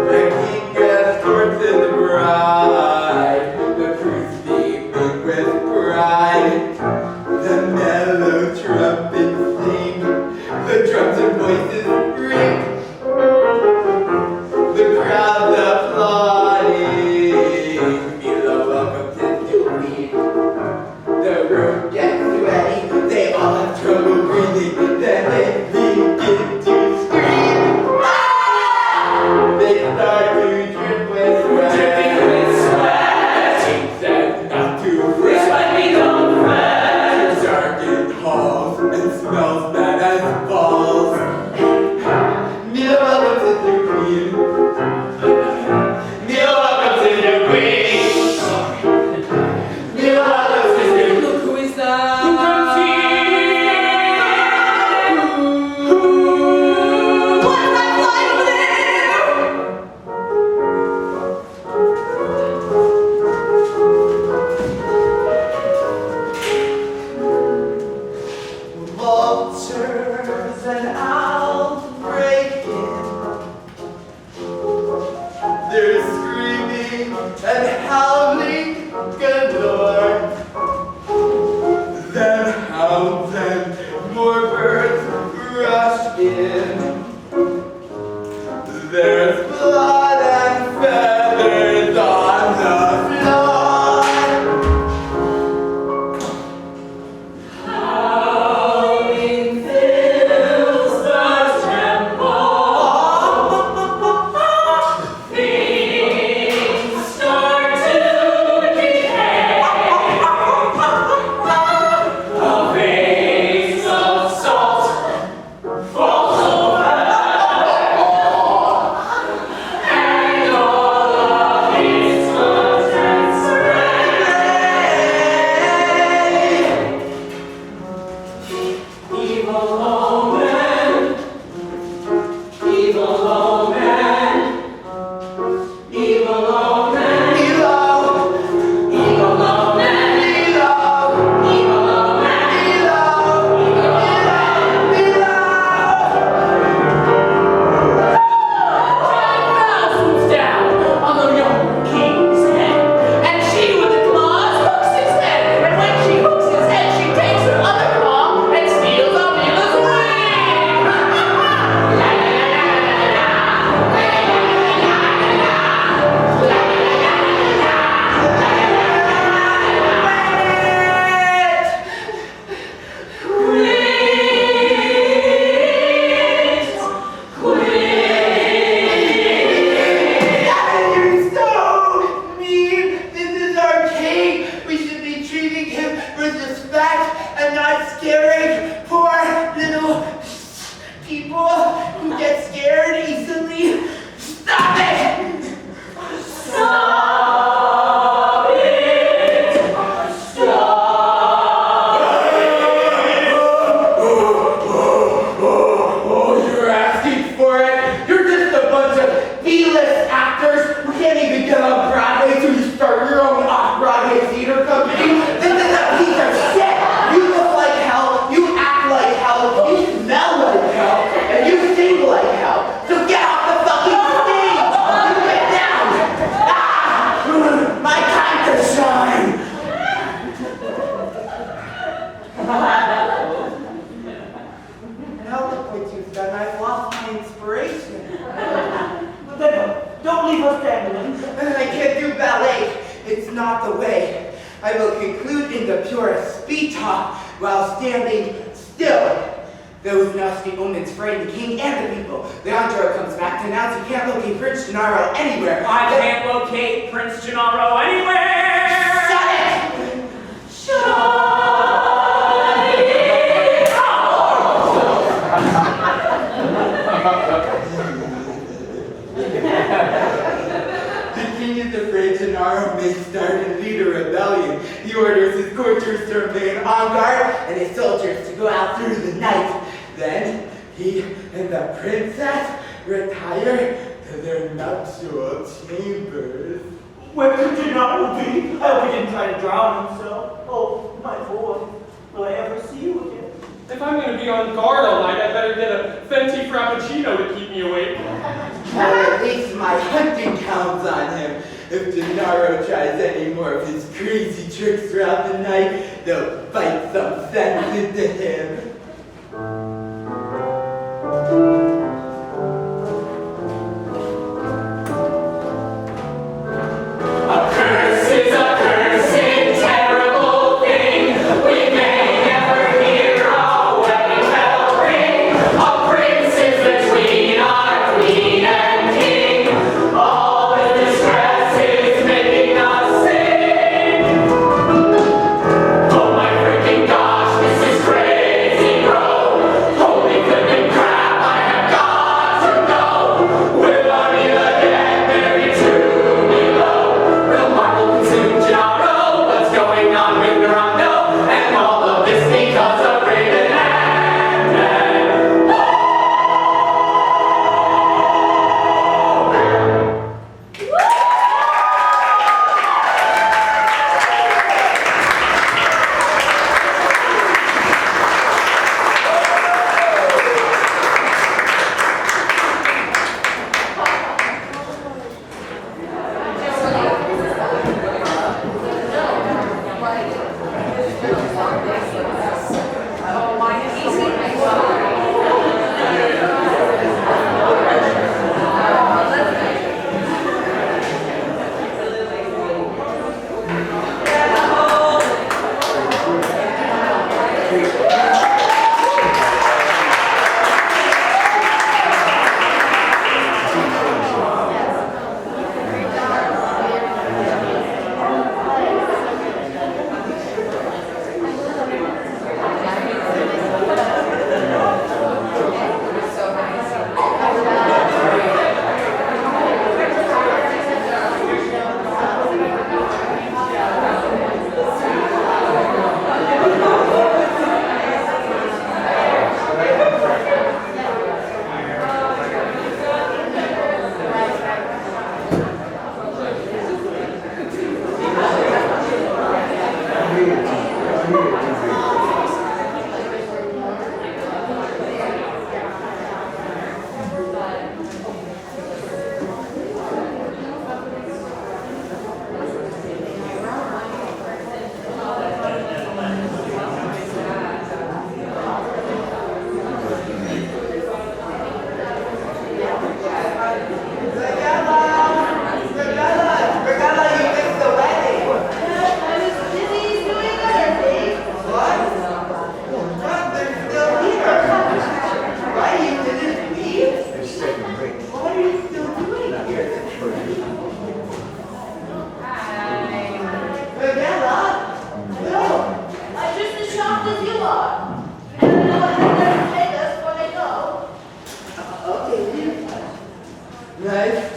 Speaker 6: The king escorts the bride, the priest beaming with pride. The mellow trumpets sing, the drums and voices ring. The crowd's applauding. Milo welcomes his new scaring poor little people who get scared easily. Stop it!
Speaker 2: Stop it!
Speaker 6: Oh, you're asking for it? You're just a bunch of B-list actors who can't even get on Broadway, so you start your own off-Broadway theater company? This is a piece of shit! You look like hell, you act like hell, you smell like hell, and you sing like hell. So get off the fucking stage! You get down! Ah! My time to shine! Now look what you've done. I've lost my inspiration.
Speaker 2: But then, don't leave us standing.
Speaker 6: I can't do ballet. It's not the way. I will conclude in the purest speed talk while standing still. Those nasty omens frighten the king and the people. Leandro comes back to announce he can't locate Prince Gennaro anywhere.
Speaker 1: I can't locate Prince Gennaro anywhere!
Speaker 6: Shut it! The king is afraid Gennaro may start and lead a rebellion. He orders his courtiers to remain on guard and his soldiers to go out through the night. Then he and the princess retire to their nuptial chambers.
Speaker 2: Where could Gennaro be? I hope he didn't try to drown himself. Oh, my boy. Will I ever see you again?
Speaker 7: If I'm going to be on guard all night, I better get a Fenty Frappuccino to keep me awake.
Speaker 6: Well, at least my hunting counts on him. If Gennaro tries any more of his crazy tricks throughout the night, they'll bite some sense into him.
Speaker 7: A curse is a cursed, terrible thing. We may never hear a wedding bell ring. A prince is between our queen and king. All the distress is making us sing. Oh my freaking gosh, this is crazy, bro. Holy flippin' crap, I have got to know. Will Armida get married to below? Will Marvel consume Gennaro? What's going on with Durando? And all of this because of Raven and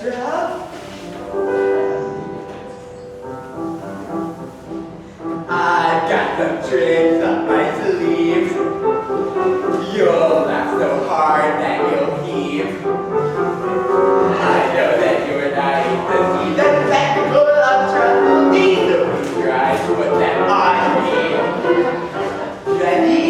Speaker 6: trouble. I got some tricks up my sleeve. You'll laugh so hard that you'll heave. I know that you're naive to see the technical of trouble. Neither we try to put that on me. Ready?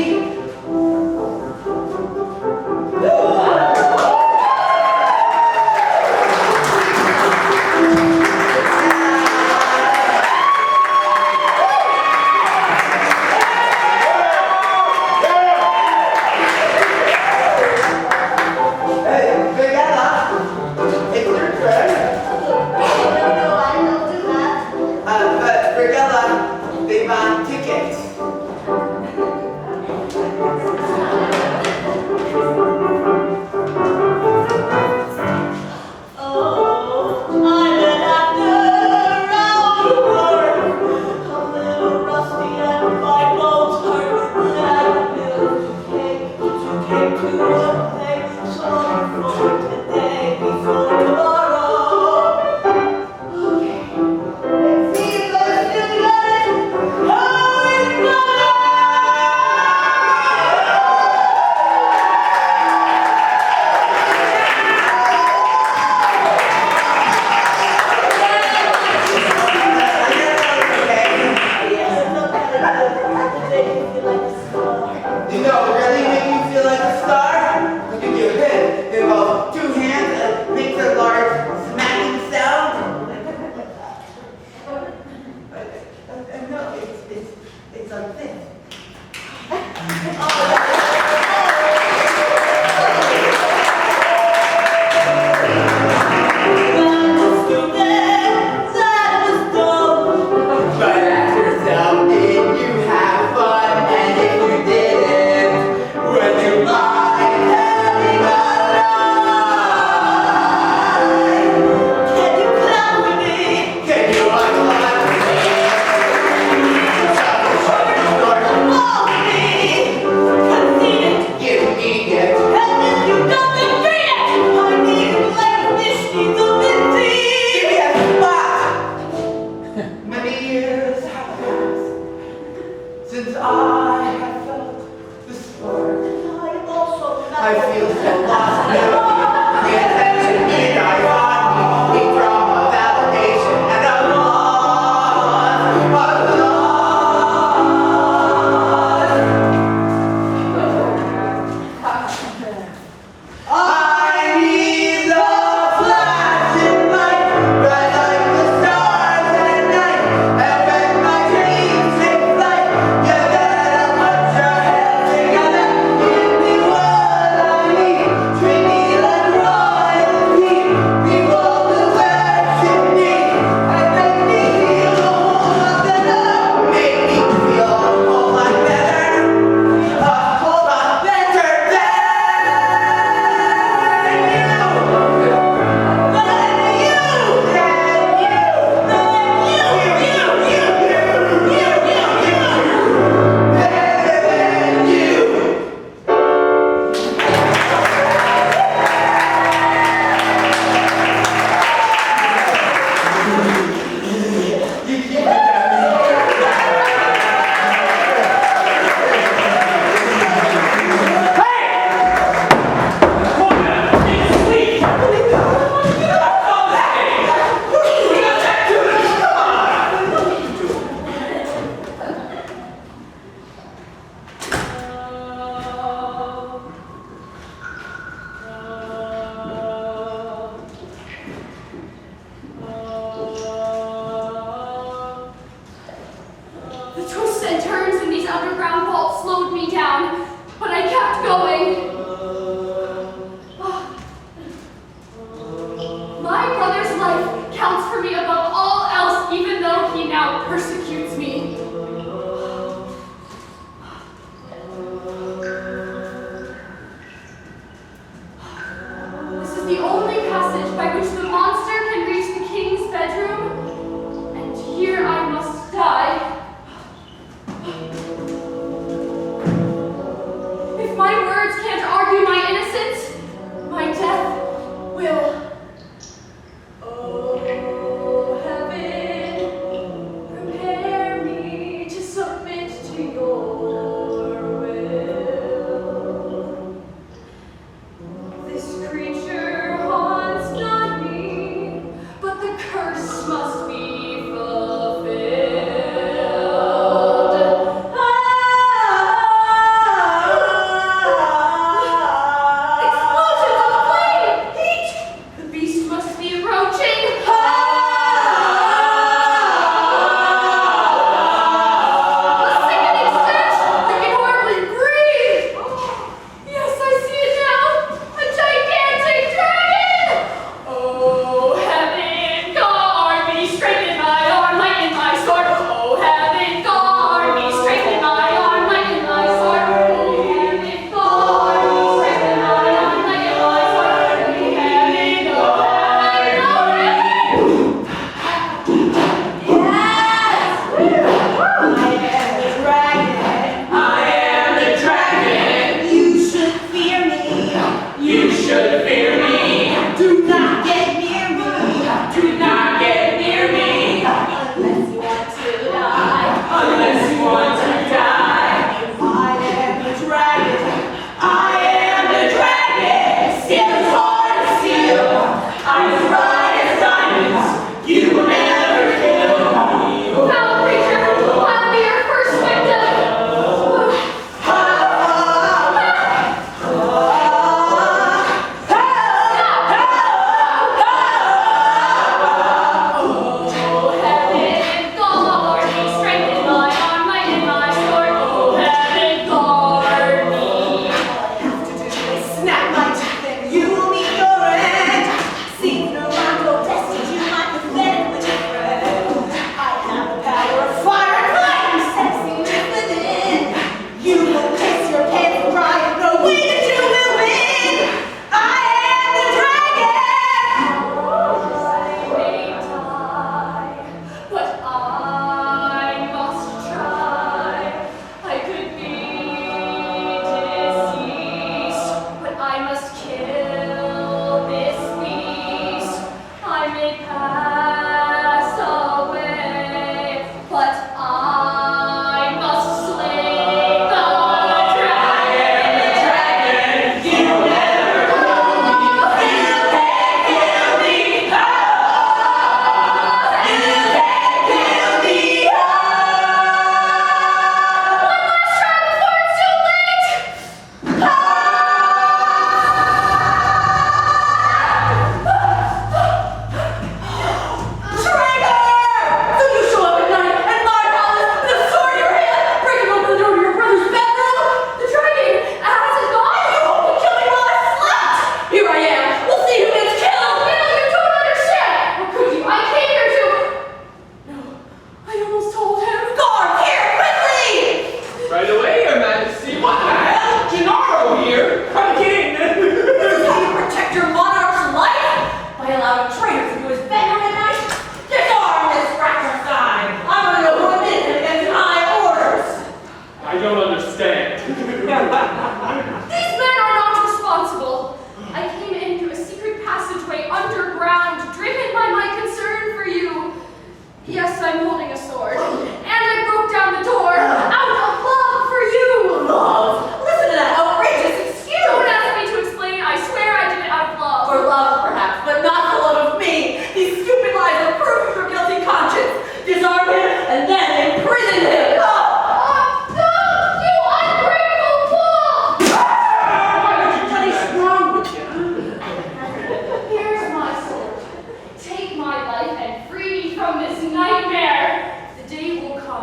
Speaker 3: My words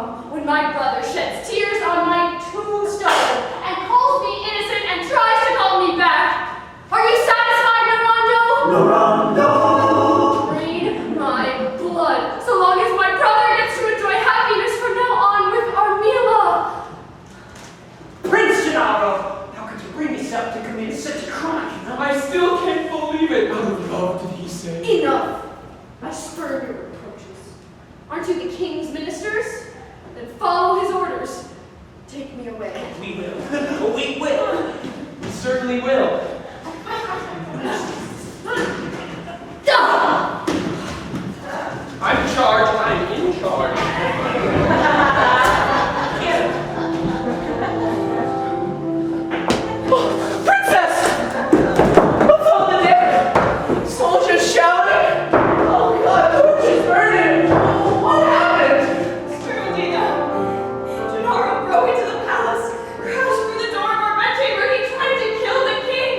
Speaker 3: come when my brother sheds tears on my tombstone and calls me innocent and tries to call me back. Are you satisfied, Norando? Drain my blood, so long as my brother gets to enjoy happiness from now on with Armila.
Speaker 4: Prince Gennaro, how could you bring yourself to commit such a crime?
Speaker 7: I still can't believe it. Out of love, did he say?
Speaker 3: Enough! I spurn your reproaches. Aren't you the king's ministers? Then follow his orders. Take me away.
Speaker 1: We will. We will.
Speaker 7: We certainly will.
Speaker 3: Duh!
Speaker 7: I'm in charge. I'm in charge.
Speaker 4: Princess! What's all the there? Soldiers shouting? Oh God, the witch is burning! What happened?
Speaker 5: Gennaro broke into the palace, crashed through the door of our bedchamber. He tried to kill the king.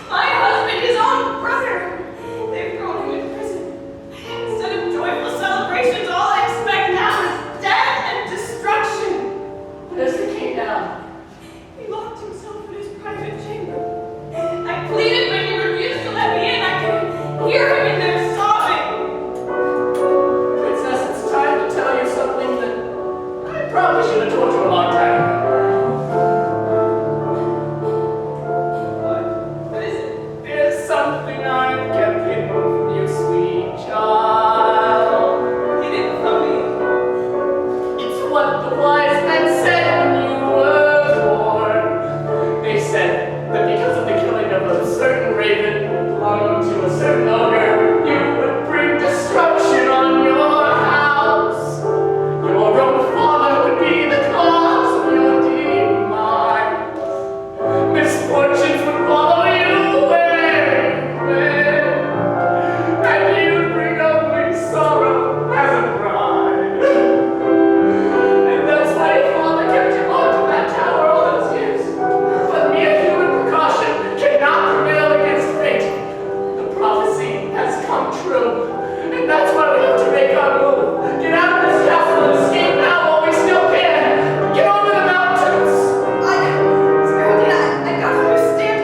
Speaker 5: My husband, his own brother. They've thrown him in prison. Instead of joyful celebrations, all I expect now is death and destruction.
Speaker 4: Where's the king now?
Speaker 5: He locked himself in his private chamber. I pleaded, but he refused to let me in. I could hear him in there sobbing.
Speaker 4: Princess, it's time to tell you something that I probably should have told you a long time ago.
Speaker 5: What is it?
Speaker 4: There's something I've kept hidden from you, sweet child.
Speaker 5: He didn't tell me.
Speaker 4: It's what the wise men said when you were born. They said that because of the killing of a certain raven belonging to a certain ogre, you would bring destruction on your house. Your own father would be the cause of your demise. Misfortunes would follow you where, and you'd bring only sorrow as a bride. And that's why your father kept you locked in that tower all those years. But mere human precaution cannot prevail against fate. The prophecy has come true, and that's why we have to make our move. Get out of this castle and escape now while we still can. Get over the mountains.
Speaker 5: I don't understand.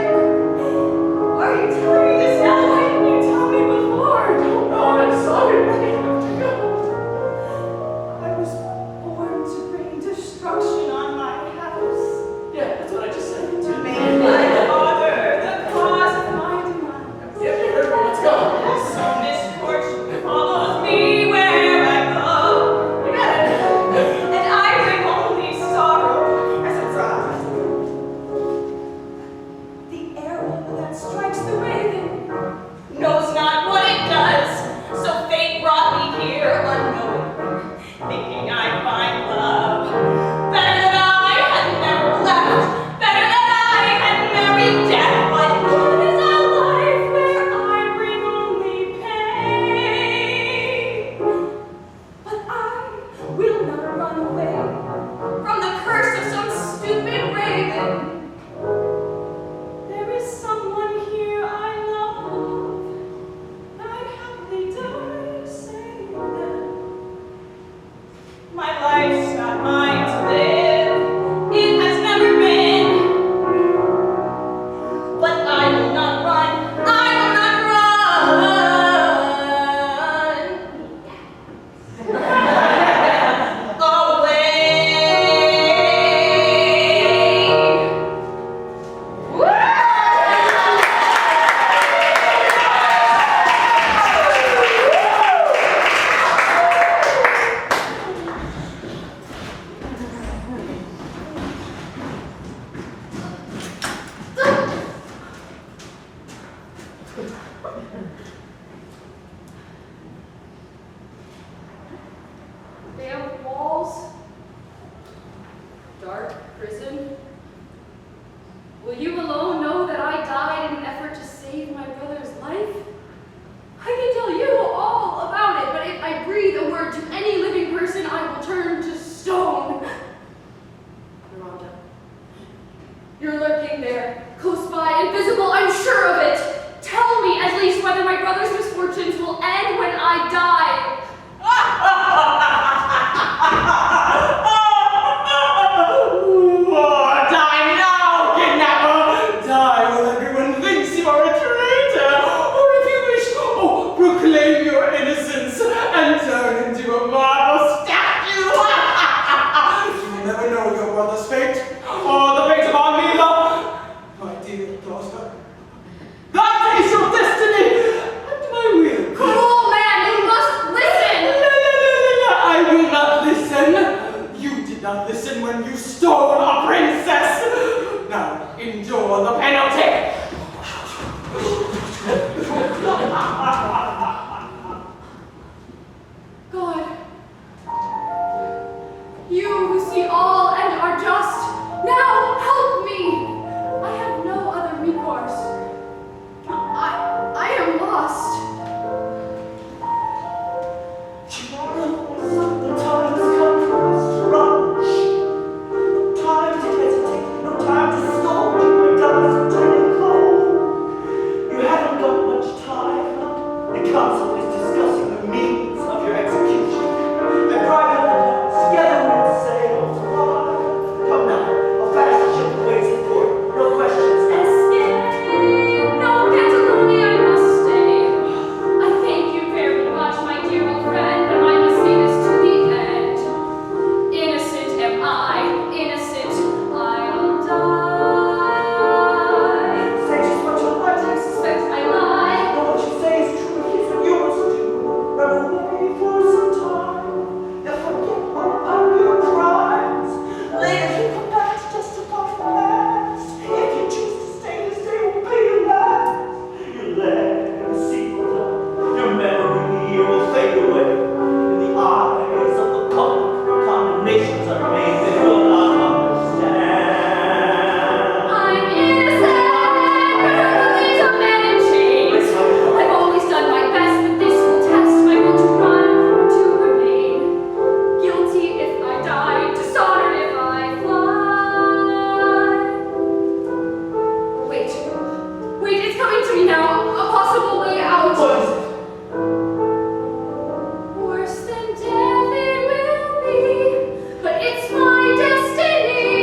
Speaker 5: Why are you telling me this now? Why didn't you tell me before?
Speaker 4: Oh, I'm sorry, but we have to go.
Speaker 5: I was born to bring destruction on my house.
Speaker 4: Yeah, that's what I just said.
Speaker 5: To make my father the cause of my demise.
Speaker 4: Yeah, you heard me. Let's go.
Speaker 5: So misfortune follows me where I go.
Speaker 4: You got it.
Speaker 5: And I bring only sorrow as a bride. The arrow that strikes the raven knows not what it does. So fate brought me here unknowing, thinking I'd find love. Better than I had never left. Better than I had married death. But what is a life where I bring only pain? But I will not run away from the curse of some stupid raven. There is someone here I love. I'd happily die to save them. My life's not mine to live. It has never been. But I will not run. I will not run. Away.
Speaker 3: They have walls, dark prison. Will you alone know that I died in an effort to save my brother's life? I can tell you all about it, but if I breathe a word to any living person, I will turn to stone. Miranda, you're lurking there, close by, invisible, I'm sure of it. Tell me at least whether my brother's misfortunes will end when I die.
Speaker 7: not listen when you stole a princess. Now endure the penalty.
Speaker 3: God, you who see all and are just, now help me. I have no other recourse. I am lost.
Speaker 2: The time has come for us to rush. No time to hesitate, no time to stall. My guns are turning cold. You haven't got much time. The council is discussing the means of your execution. The private notes, together we'll sail far. Come now, a fast ship awaits in port. No questions asked.
Speaker 3: No, Pantalone, I must stay. I thank you very much, my dear old friend, but I must see this to the end. Innocent am I, innocent I'll die.
Speaker 2: Say just what you like.
Speaker 3: I suspect I lie.
Speaker 2: No, what you say is true. Here's what you must do. Run away for some time. And forget all about your crimes. Later you come back to justify the past. If you choose to stay, this day will be your last. Your legacy will die. Your memory will fade away. In the eyes of the public, condemnations are made they will not understand.
Speaker 3: I'm innocent, perfectly a man in chains. I've always done my best, but this will test my will to run or to remain. Guilty if I die, dishonored if I fly. Wait, it's coming to me now. A possible way out.
Speaker 2: What is it?
Speaker 3: Worse than death it will be, but it's my destiny.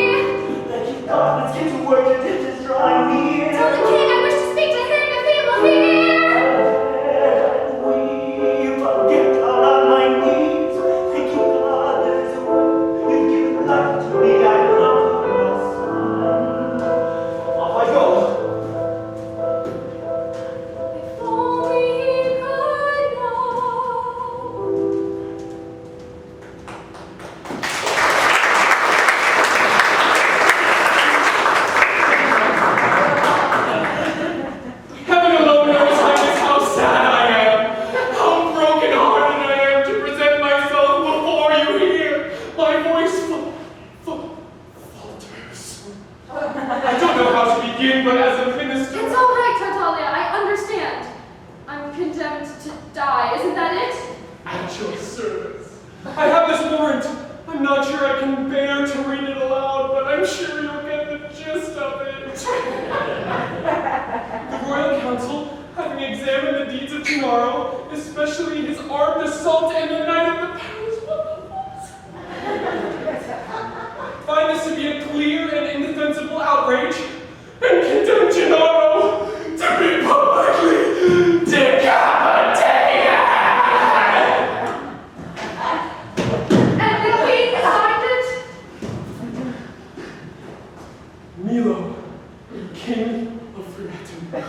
Speaker 2: Thank you, God. Let's get to work. Your dip is drying near.
Speaker 3: Tell the king I wish to speak to him if he will hear.
Speaker 2: We but get down on my knees. Thank you, God. There is a way. You've given life to me. I love you, my son. Off I go.
Speaker 3: If only he could know.
Speaker 7: Heaven alone knows, Highness, how sad I am, how broken-hearted I am to present myself before you here. My voice falters. I don't know how to begin, but as a minister,
Speaker 3: It's all right, Tartaglia. I understand. I'm condemned to die. Isn't that it?
Speaker 7: at your service. I have this warrant. I'm not sure I can bear to read it aloud, but I'm sure you'll get the gist of it. The Royal Council, having examined the deeds of Gennaro, especially his armed assault and the night of the palace, find this to be a clear and indefensible outrage, and condemn Gennaro to be publicly decapitated.
Speaker 3: And the king signed it?
Speaker 7: Milo, king of Freetum.
Speaker 3: A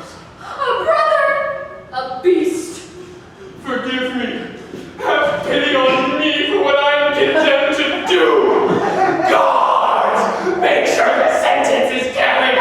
Speaker 3: brother! A beast!
Speaker 7: Forgive me. Have pity on me for what I am condemned to do. Guards, make sure the sentence is carried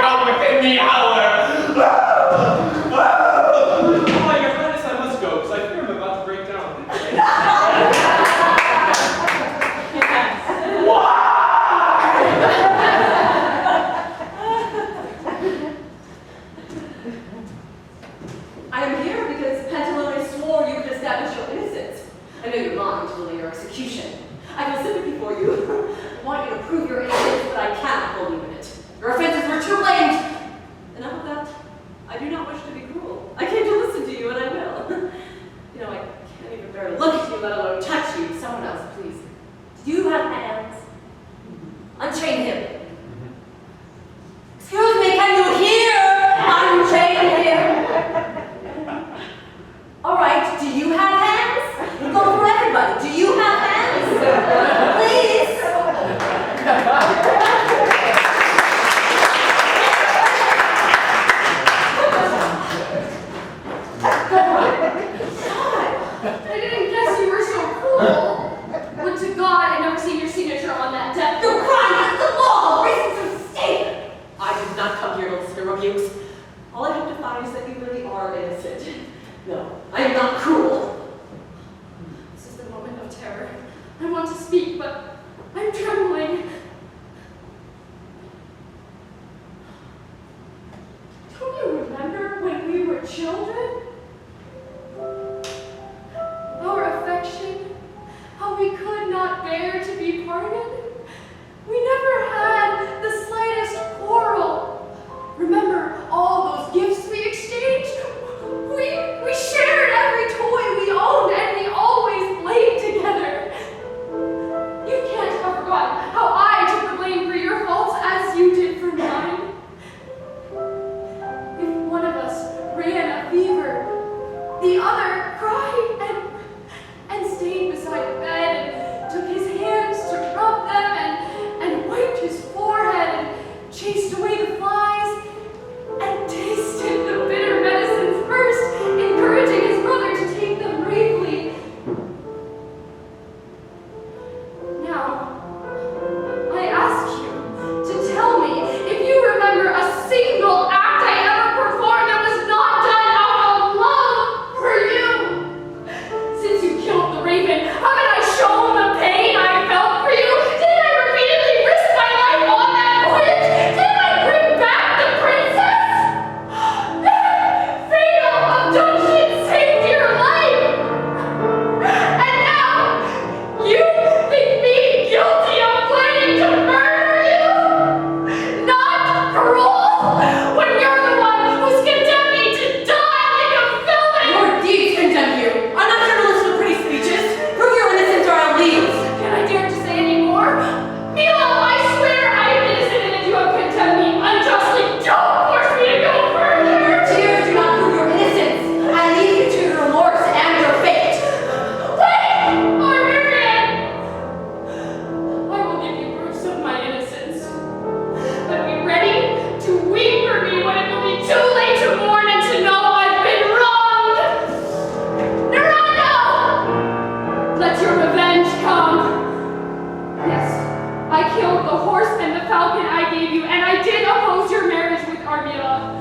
Speaker 3: I killed the horse and the falcon I gave you, and I did oppose your marriage with Armilla.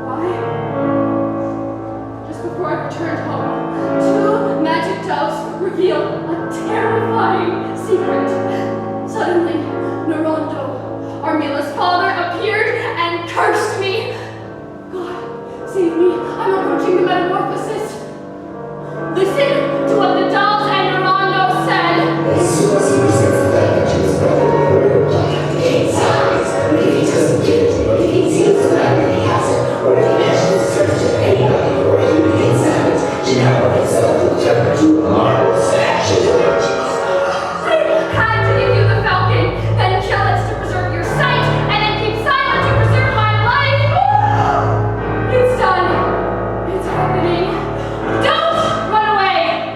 Speaker 3: Why? Just before I returned home, 2 magic doves revealed a terrifying secret. Suddenly, Nerondo, Armilla's father, appeared and cursed me. God, save me. I'm approaching the metamorphosis. Listen to what the doves and Nerondo said.
Speaker 8: As soon as he presents the fact that she was brother with the royal blood, the king's eyes, but if he doesn't give it, if he conceals the fact that he has it, or if he mentions the search to anybody, or if he examines, Gennaro himself will turn to a marble statue.
Speaker 3: I had to give you the falcon, then kill it to preserve your sight, and then keep silent to preserve my life. It's done. It's happening. Don't run away.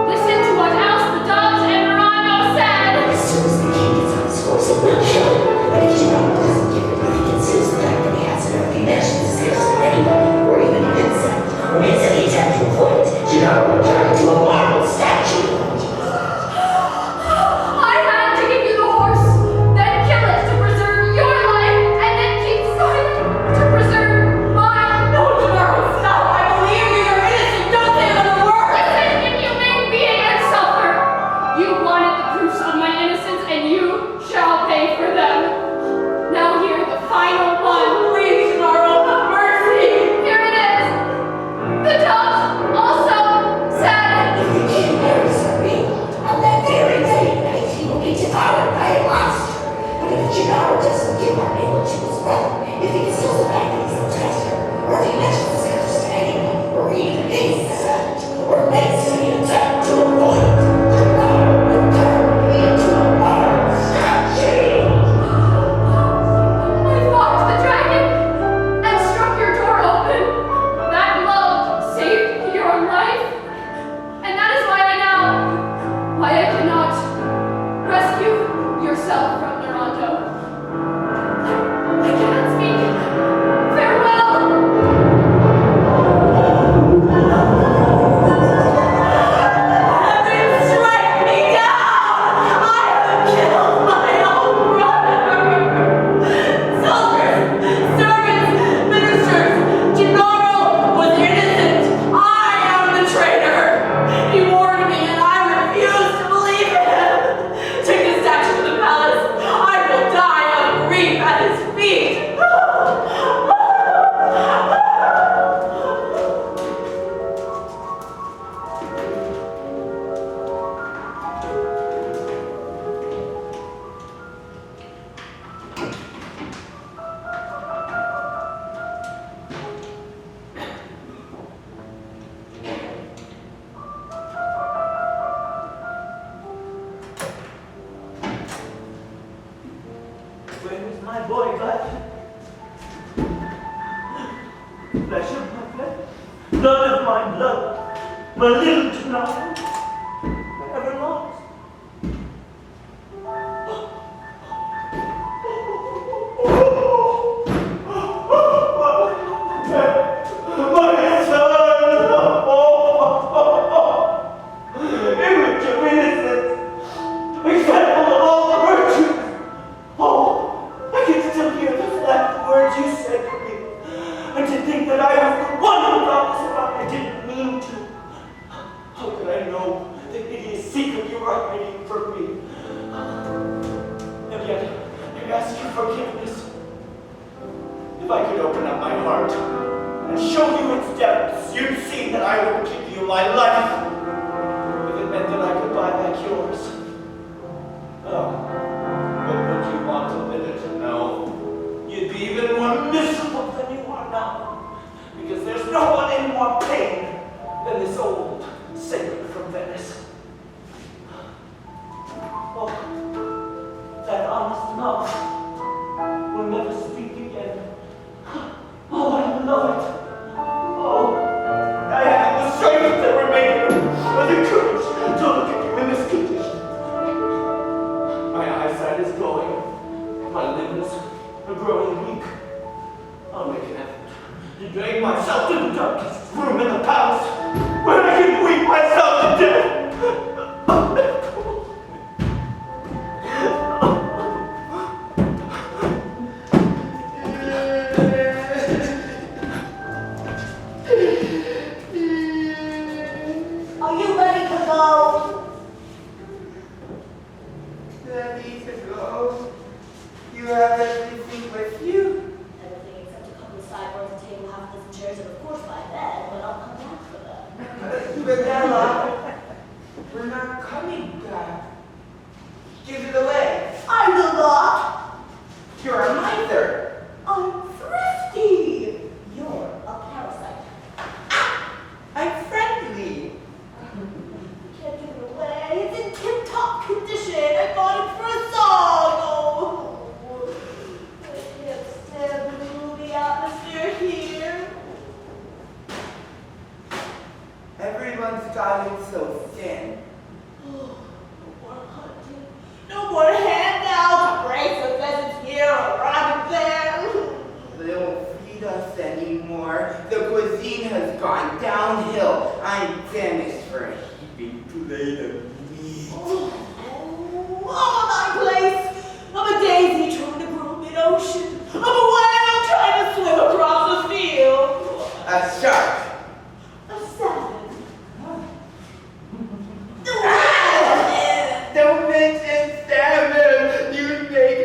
Speaker 3: Listen to what else the doves and Nerondo said.
Speaker 8: As soon as the king gets on his horse, it will kill him. But if Gennaro doesn't give it, if he conceals the fact that he has it, or if he mentions the scarce to anybody, or even an insect, or makes any attempt to avoid it, Gennaro will turn into a marble statue.
Speaker 3: I had to give you the horse, then kill it to preserve your life, and then keep silent to preserve mine.
Speaker 5: No, Gennaro, stop! I believe you, you're innocent! Don't say another word!
Speaker 3: Listen, inhumane being, and suffer. You wanted the proofs of my innocence, and you shall pay for them. Now hear the final one.
Speaker 5: Please, Gennaro, have mercy!
Speaker 3: Here it is. The doves also said.
Speaker 8: If the king marries Armilla, on that very night, he will be devoured by a monster. But if Gennaro doesn't give Armilla to his brother, if he conceals the fact that he's protected her, or if he mentions the scarce to anyone, or even insect, or makes any attempt to avoid it, Gennaro will turn into a marble statue.
Speaker 3: I fought the dragon and struck your door open. That love saved your life. And that is why I cannot rescue yourself from Nerondo. I cannot speak. Farewell.
Speaker 5: Heaven strike me down! I have killed my own brother! Soldiers, servants, ministers, Gennaro was innocent! I am the traitor! He warned me and I refused to believe him! Take the statue to the palace! I will die of grief at his feet!
Speaker 2: Where is my boy, God? Flesh of my flesh, blood of my blood, my little Gennaro, forever lost. My son! Image of innocence, example of all virtues. Oh, I can still hear the flat words you said to me. And to think that I was the one who brought this about, I didn't mean to. How could I know the hideous secret you were hiding from me? And yet, I ask your forgiveness. If I could open up my heart and show you its depths, you'd see that I would give you my life. If it meant that I could buy back yours. Oh. But would you want a minute to know? You'd be even more miserable than you are now. Because there's no one in more pain than this old sailor from Venice. Oh, that honest mouth will never speak again. Oh, I love it. Oh, I have the strength that remains, or the courage to look at you in this condition. My eyesight is going, my limbs are growing weak. I'll make an effort to drain myself to the darkest room in the palace, where I can weep myself to death.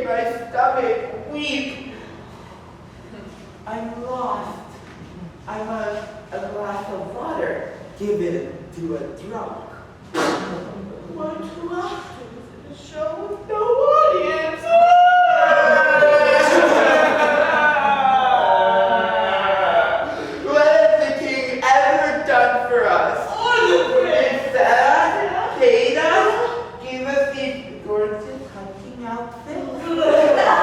Speaker 6: making my stomach weep. I'm lost. I'm a glass of water given to a drunk. What happens in a show with no audience? What has the king ever done for us? The princess paid us, gave us these gorgeous hunting outfits. Ruined us.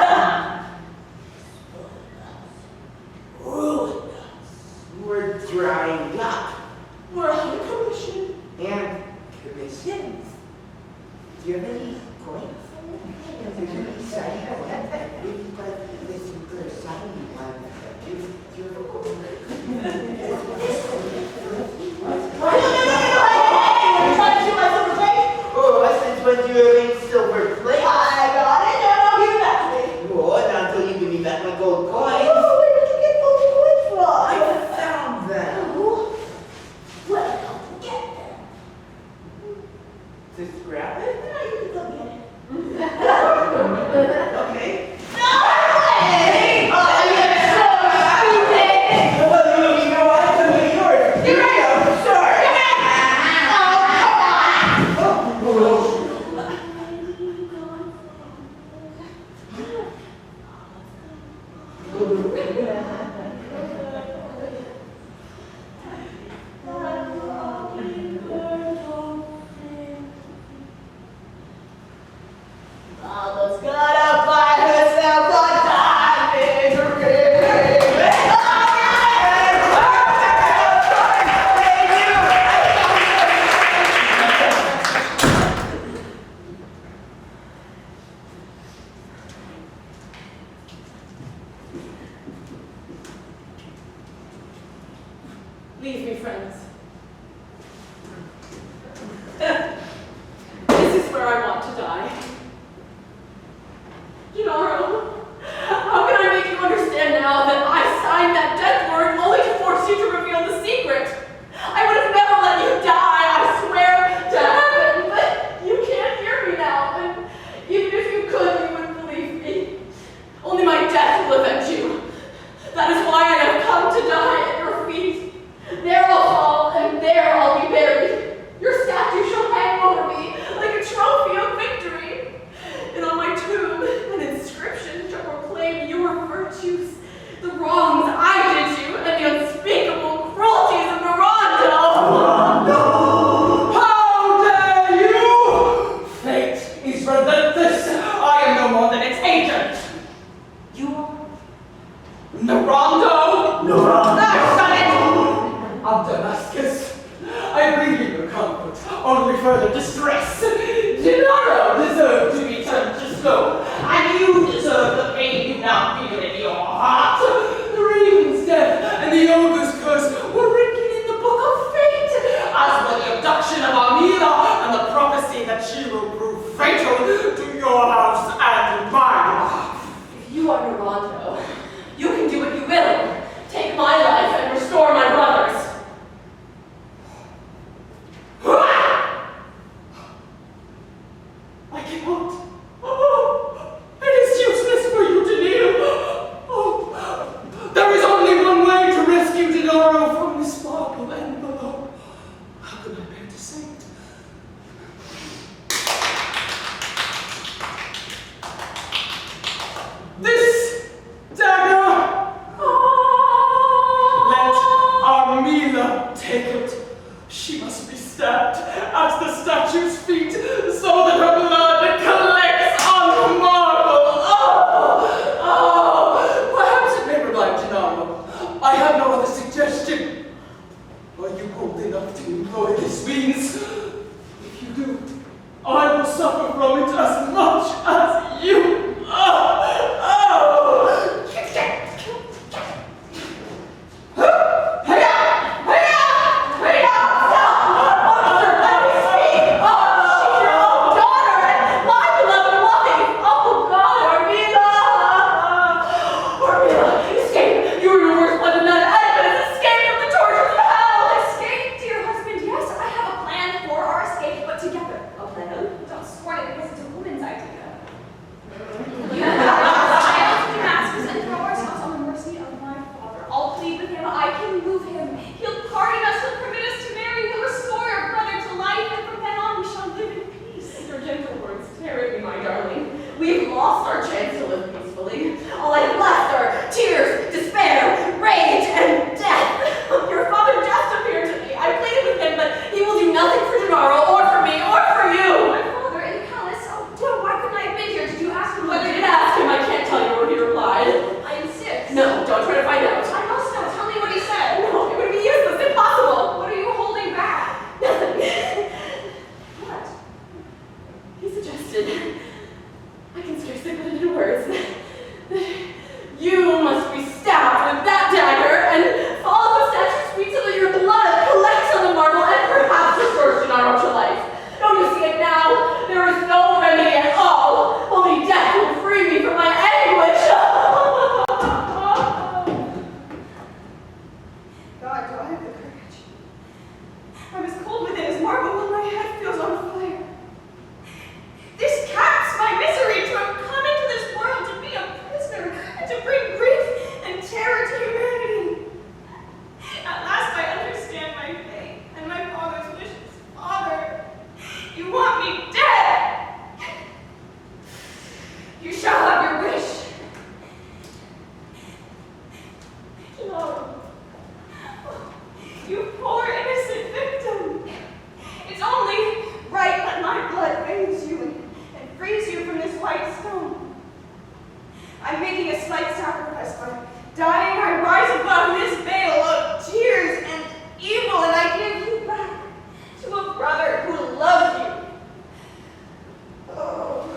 Speaker 6: We're drying up.
Speaker 5: We're on commission.
Speaker 6: And commissions. Do you have any coins? Do you have any shiny coins? But this super shiny one. Do you have a coin? Oh, since when do you have any silver plate?
Speaker 5: I got it. Now give it back to me.
Speaker 6: Oh, not until you give me back my gold coins.
Speaker 5: Oh, where did you get those coins from?
Speaker 6: I found them.
Speaker 5: Well, get them.
Speaker 6: To scrap it?
Speaker 5: Now you can go get it.
Speaker 6: Okay.
Speaker 5: No way! Oh, you're so stupid!
Speaker 6: Well, you know what? It's gonna be yours. Here I go. Sure.
Speaker 5: Mama's gonna buy herself a diamond ring.
Speaker 4: Leave me, friends. This is where I want to die. Gennaro, how can I make you understand now that I signed that death warrant only to force you to reveal the secret? I would have never let you die, I swear to heaven, but you can't hear me now, and even if you could, you wouldn't believe me. Only my death will avenge you. That is why I have come to die at your feet. There I'll fall, and there I'll be buried. Your statue shall hang over me like a trophy of victory. And on my tomb, an inscription shall proclaim your virtues, the wrongs I did you, and the unspeakable cruelties of Mirando.
Speaker 2: How dare you! Fate is relentless. I am no more than its agent. You are Mirando? I've done it! Of Damascus. I bring you no comfort, only further distress. Gennaro deserved to be turned to stone, and you deserve the pain you now feel in your heart. The raven's death and the ogre's curse were written in the book of fate, as were the abduction of Amira and the prophecy that she will prove fatal to your house and mine.
Speaker 4: If you are Mirando, you can do what you will. Take my life and restore my brother's.
Speaker 5: I'm making a slight sacrifice by dying. I rise above this veil of tears and evil, and I give you back to a brother who loves you. Oh.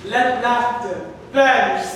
Speaker 6: Let laughter vanish